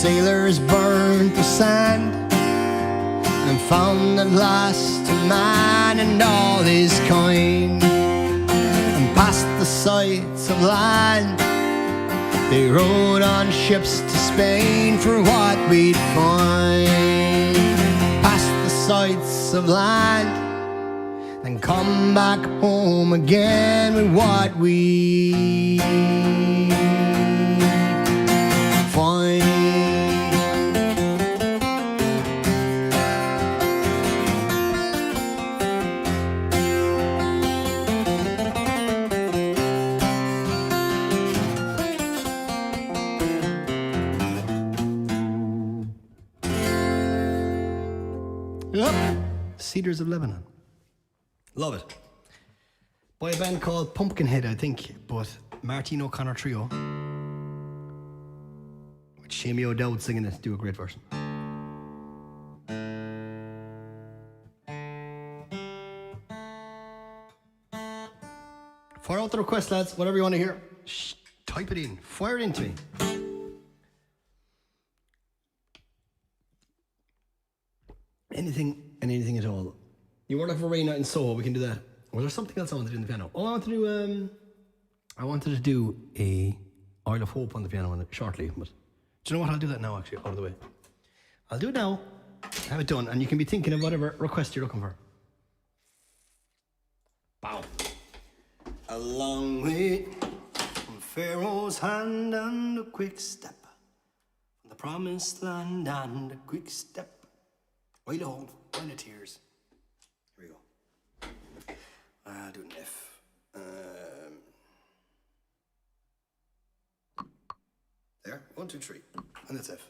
sailors burnt the sand and found at last a man and all his kind. And past the sights of land, they rode on ships to Spain for what we'd find. Past the sights of land, then come back home again with what we find. Yep. Cedars of Lebanon. Love it. By a band called Pumpkinhead, I think, but Martin O'Connor Trio, with Shamie O'Dowd singing it, do a great version. Fire out the request, lads. Whatever you want to hear, type it in. Fire it into me. Anything and anything at all. You want to have a rain night in Soho, we can do that. Or there's something else I wanted to do on the piano. Oh, I wanted to do a Isle of Hope on the piano shortly, but do you know what? I'll do that now, actually, out of the way. I'll do it now, have it done, and you can be thinking of whatever request you're looking for. Bow. A long way from Pharaoh's hand and a quick step from the promised land and a quick step. Wait a hold, Isle of Tears. Here we go. I'll do an F. There, 1, 2, 3, and that's F.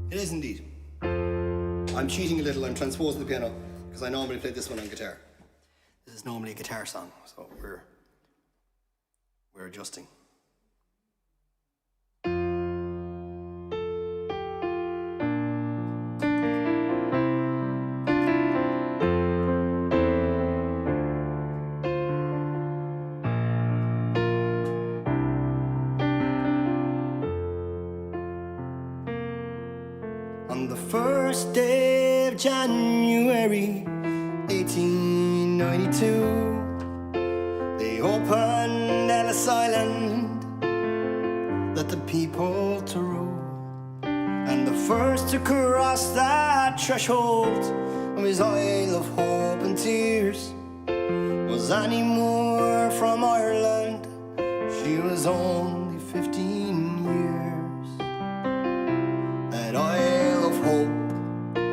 It is indeed. I'm cheating a little, I'm transposing the piano, because I normally play this one on guitar. This is normally a guitar song, so we're adjusting. On the first day of January 1892, they opened Ellis Island, let the people to rule. And the first to cross that threshold of his Isle of Hope and Tears was Annie Moore from Ireland. She was only 15 years. That Isle of Hope,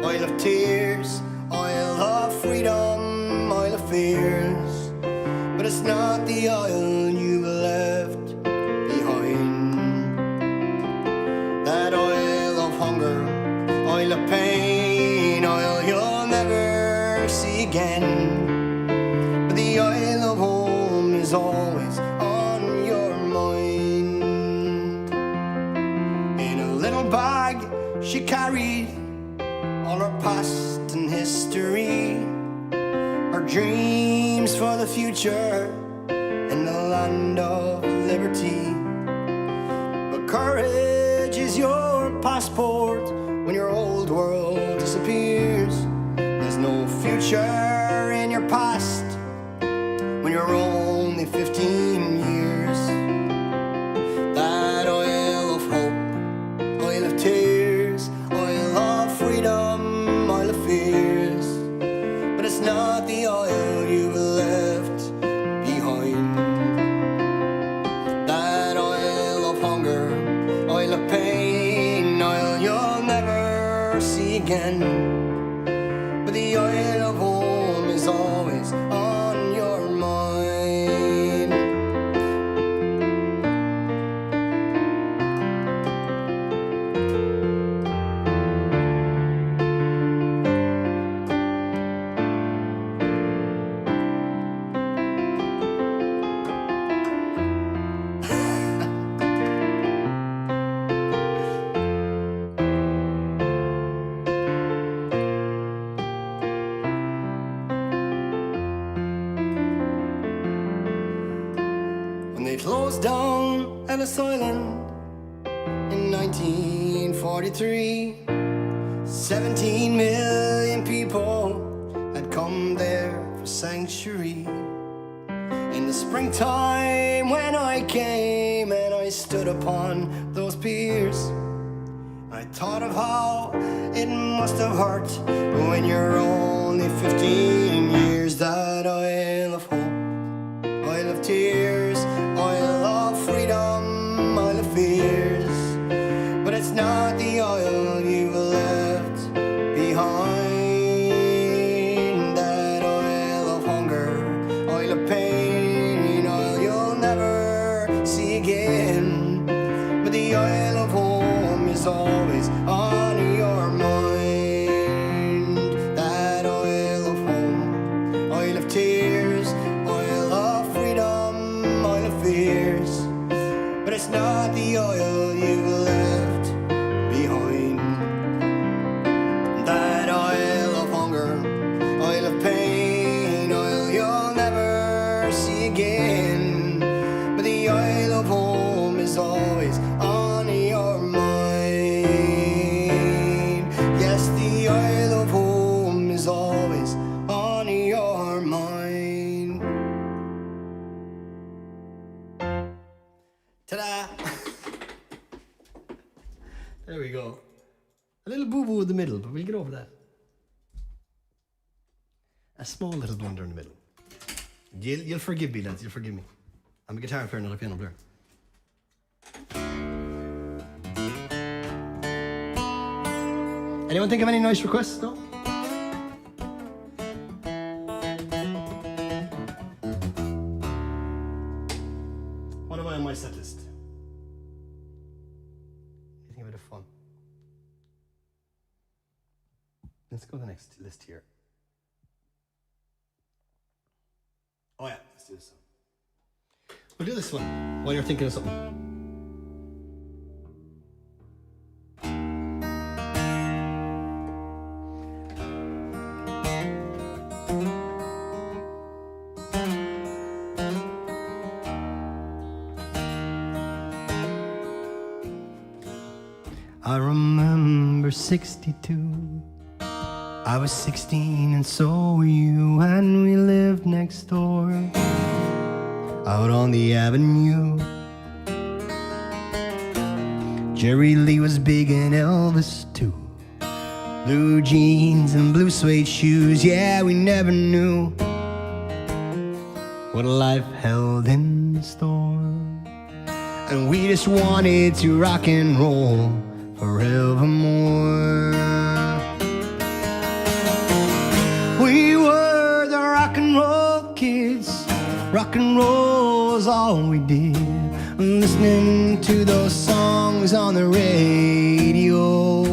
Isle of Tears, Isle of Freedom, Isle of Fears. But it's not the isle you've left behind. That Isle of Hunger, Isle of Pain, Isle you'll never see again. But the Isle of Home is always on your mind. In a little bag she carried all her past and history, her dreams for the future in the land of liberty. But courage is your passport when your old world disappears. There's no future in your past when you're only 15 years. That Isle of Hope, Isle of Tears, Isle of Freedom, Isle of Fears. But it's not the isle you've left behind. That Isle of Hunger, Isle of Pain, Isle you'll never see again. But the Isle of Home is always on your mind. When they closed down Ellis Island, 1943, 17 million people had come there for sanctuary. In the springtime when I came and I stood upon those piers, I thought of how it must have hurt when you're only 15 years. That oil of hope, oil of tears, oil of freedom, oil of fears. But it's not the oil you've left behind. That oil of hunger, oil of pain, oil you'll never see again. But the oil of home is always on your mind. That oil of home, oil of tears, oil of freedom, oil of fears. But it's not the oil you've left behind. That oil of hunger, oil of pain, oil you'll never see again. But the oil of home is always on your mind. Yes, the oil of home is always on your mind. Ta-da! There we go. A little boo-boo in the middle, but we'll get over that. A small little blunder in the middle. You'll forgive me, lads, you'll forgive me. I'm a guitar player, not a piano player. Anyone think of any nice requests? No? What am I on my set list? Anything a bit of fun? Let's go to the next list here. Oh yeah, let's do this one. We'll do this one while you're thinking of something. I remember 62. I was 16 and so were you, and we lived next door, out on the avenue. Jerry Lee was big and Elvis too. Blue jeans and blue suede shoes, yeah, we never knew what life held in store. And we just wanted to rock and roll forevermore. We were the rock and roll kids. Rock and roll was all we did. Listening to those songs on the radio.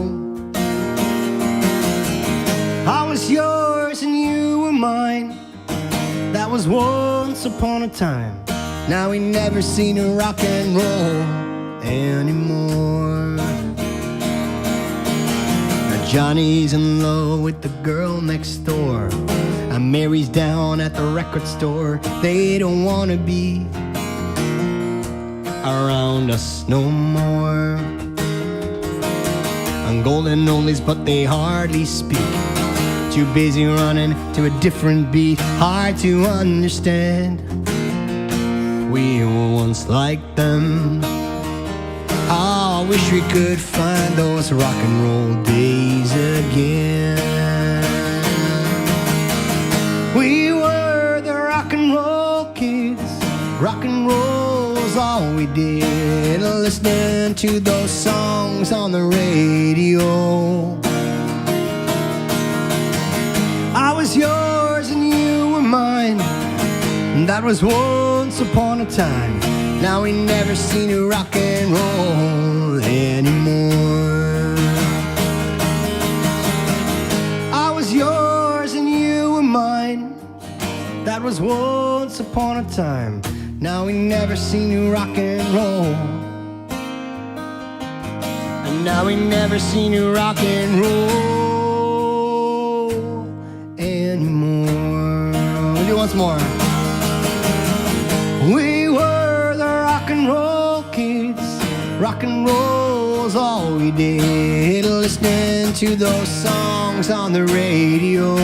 I was yours and you were mine. That was once upon a time. Now we never seen a rock and roll anymore. Now Johnny's in love with the girl next door, and Mary's down at the record store. They don't wanna be around us no more. And golden oldies, but they hardly speak. Too busy running to a different beat. Hard to understand. We were once like them. Oh, I wish we could find those rock and roll days again. We were the rock and roll kids. Rock and roll's all we did. Listening to those songs on the radio. I was yours and you were mine. That was once upon a time. Now we never seen a rock and roll anymore. I was yours and you were mine. That was once upon a time. Now we never seen a rock and roll. And now we never seen a rock and roll anymore. We'll do once more. We were the rock and roll kids. Rock and roll's all we did, listening to those songs on the radio.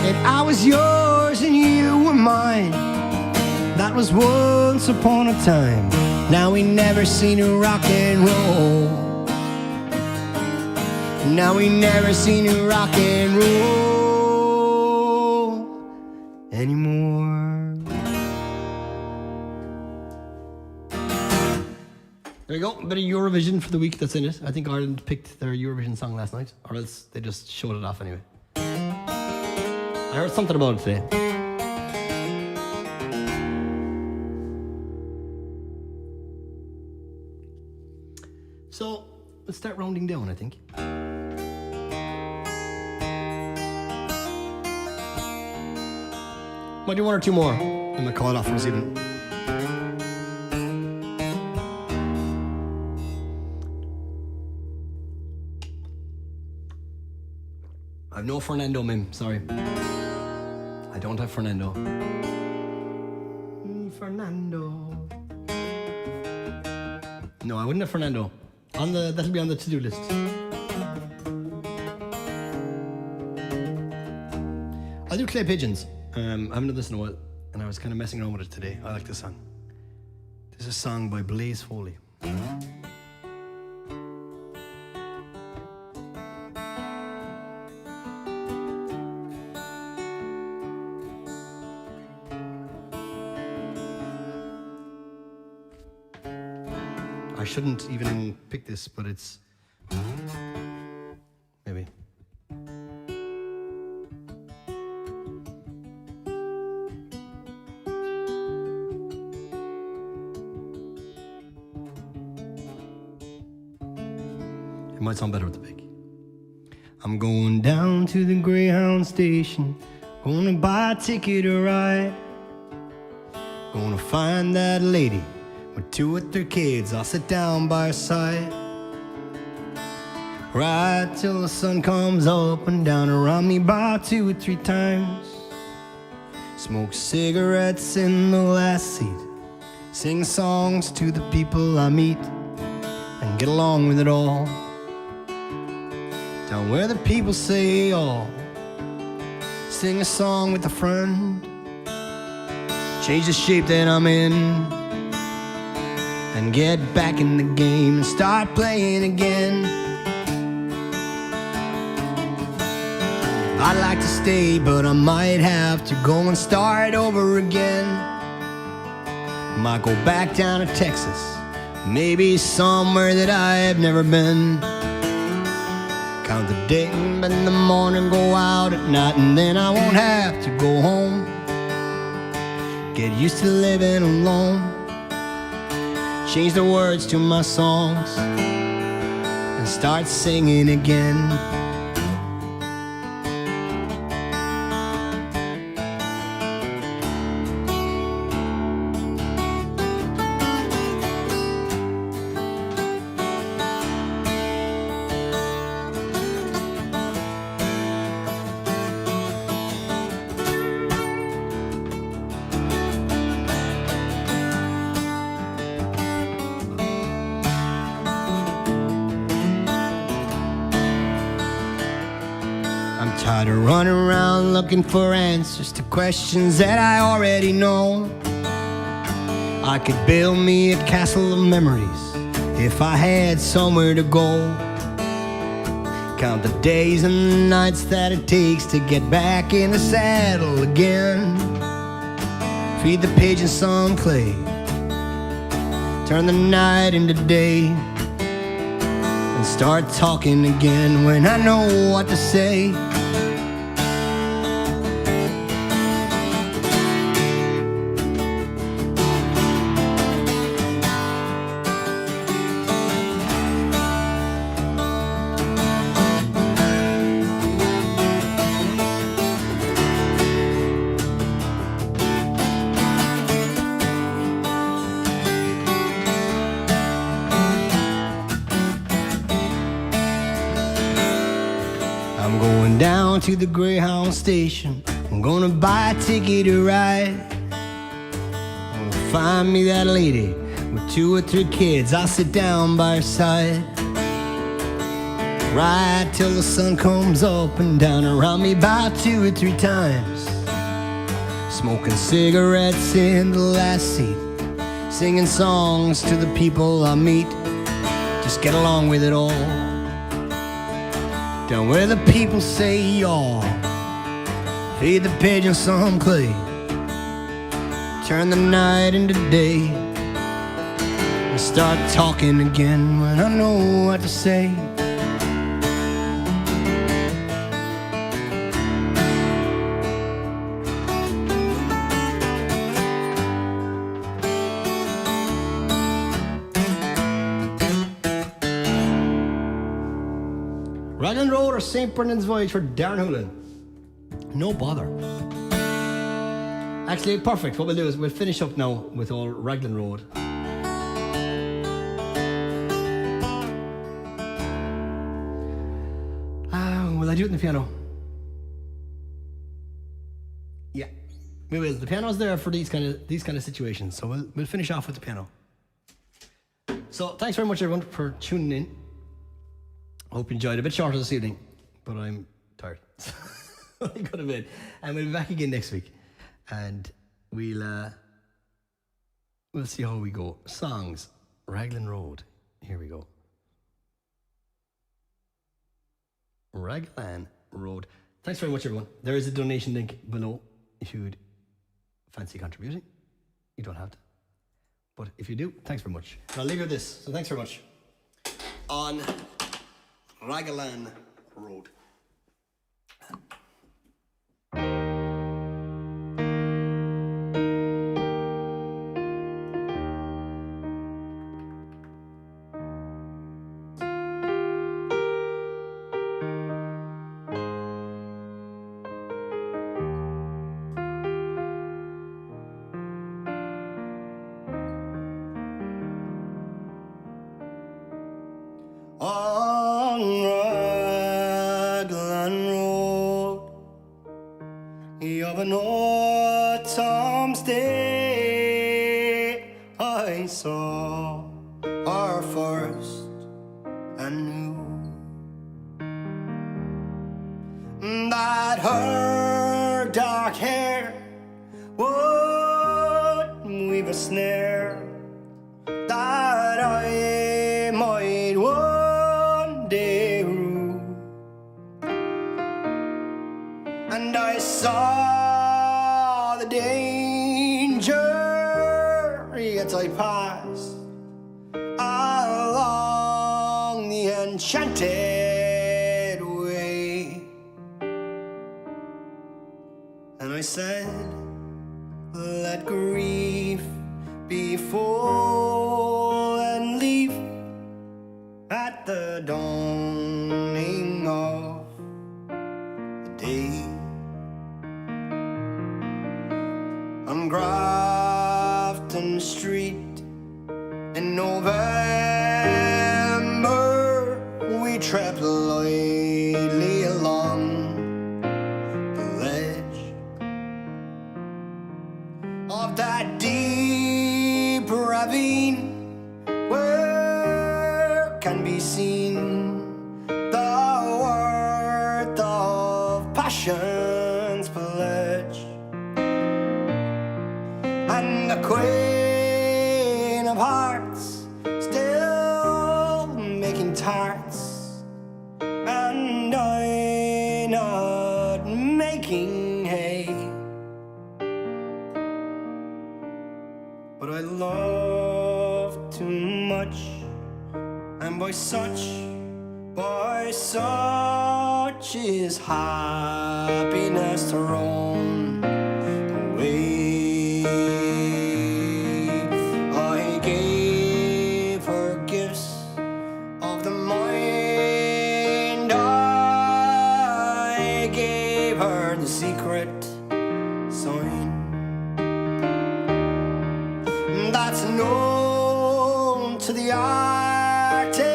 And I was yours and you were mine. That was once upon a time. Now we never seen a rock and roll. Now we never seen a rock and roll anymore. There you go, a bit of Eurovision for the week that's in it. I think Ireland picked their Eurovision song last night, or else they just showed it off anyway. I heard something about it today. So, let's start rounding down, I think. Might do one or two more, and we'll call it off for this evening. I've no Fernando, Mim, sorry. I don't have Fernando. Fernando. No, I wouldn't have Fernando. That'll be on the to-do list. I'll do Clay Pigeons. I haven't done this in a while, and I was kind of messing around with it today. I like this song. This is a song by Blaze Foley. I shouldn't even pick this, but it's... maybe. It might sound better with the pick. I'm going down to the Greyhound station, gonna buy a ticket to ride, gonna find that lady with 2 or 3 kids. I'll sit down by her side, ride till the sun comes up and down around me about 2 or 3 times. Smoke cigarettes in the last seat, sing songs to the people I meet, and get along with it all. Down where the people say all, sing a song with a friend, change the shape that I'm in, and get back in the game and start playing again. I'd like to stay, but I might have to go and start over again. Might go back down to Texas, maybe somewhere that I have never been. Count the day in the morning, go out at night, and then I won't have to go home. Get used to living alone, change the words to my songs, and start singing again. Tired of running around looking for answers to questions that I already know. I could build me a castle of memories if I had somewhere to go. Count the days and the nights that it takes to get back in the saddle again. Feed the pigeons some clay, turn the night into day, and start talking again when I know what to say. I'm going down to the Greyhound station, I'm gonna buy a ticket to ride. I'm gonna find me that lady With 2 or 3 kids, I'll sit down by her side, right till the sun comes up and down around me about 2 or 3 times. Smoking cigarettes in the last seat, singing songs to the people I meet. Just get along with it all. Down where the people say yaw, feed the pigeons some clay, turn the night into day, and start talking again when I know what to say. Raglan Road or St. Brendan's Voyage for Darren Hoolan. No bother. Actually, perfect. What we'll do is we'll finish up now with old Raglan Road. Will I do it in the piano? Yeah, we will. The piano's there for these kind of situations, so we'll finish off with the piano. So thanks very much everyone for tuning in. Hope you enjoyed. A bit shorter this evening, but I'm tired. I could have been. And we'll be back again next week, and we'll see how we go. Songs, Raglan Road. Here we go. Raglan Road. Thanks very much, everyone. There is a donation link below if you'd fancy contributing. You don't have to, but if you do, thanks very much. And I'll leave you with this. So thanks very much. On Raglan Road. On Raglan Road of an autumn's day, I saw our first and knew that her dark hair would weave a snare that I might one day rue. And I saw the danger, yet I passed along the enchanted way. And I said, let grief be full and leave at the dawning of the day. On Grafton Street in November, we tread lightly along the ledge of that deep ravine where can be seen the worth of passion's pledge. And the Queen of Hearts still making tarts, and I not making hay. But I love too much, and by such is happiness to roam away. I gave her gifts of the mind, I gave her the secret sign that's known to the artists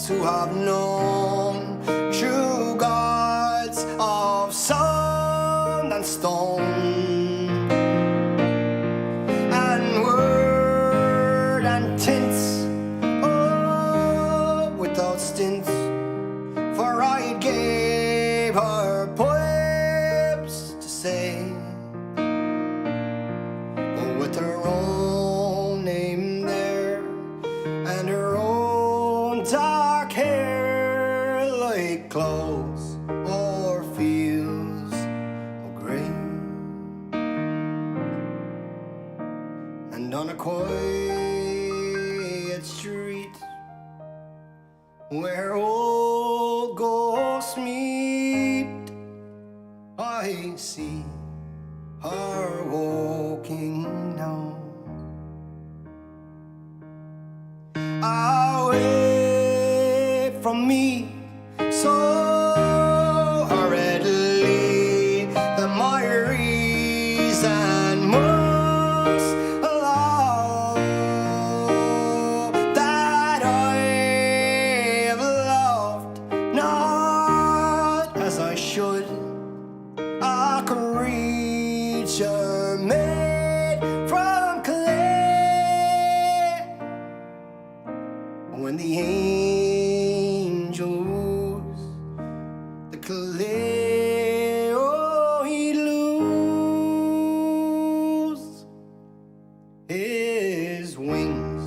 who have known true gods of sand and stone, and words hair like clouds or fields of grain. And on a quiet street where old ghosts meet, I see her walking now. Away from me so hurriedly that my reason must allow that I have loved not as I should, a creature made from clay. When the angel woos the clay, oh, he lose his wings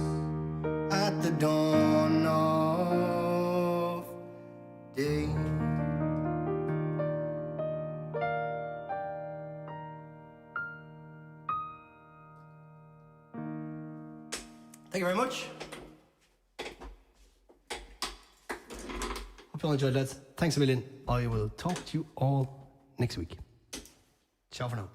at the dawn of day. Thank you very much. Hope you all enjoyed, lads. Thanks a million. I will talk to you all next week. Ciao for now.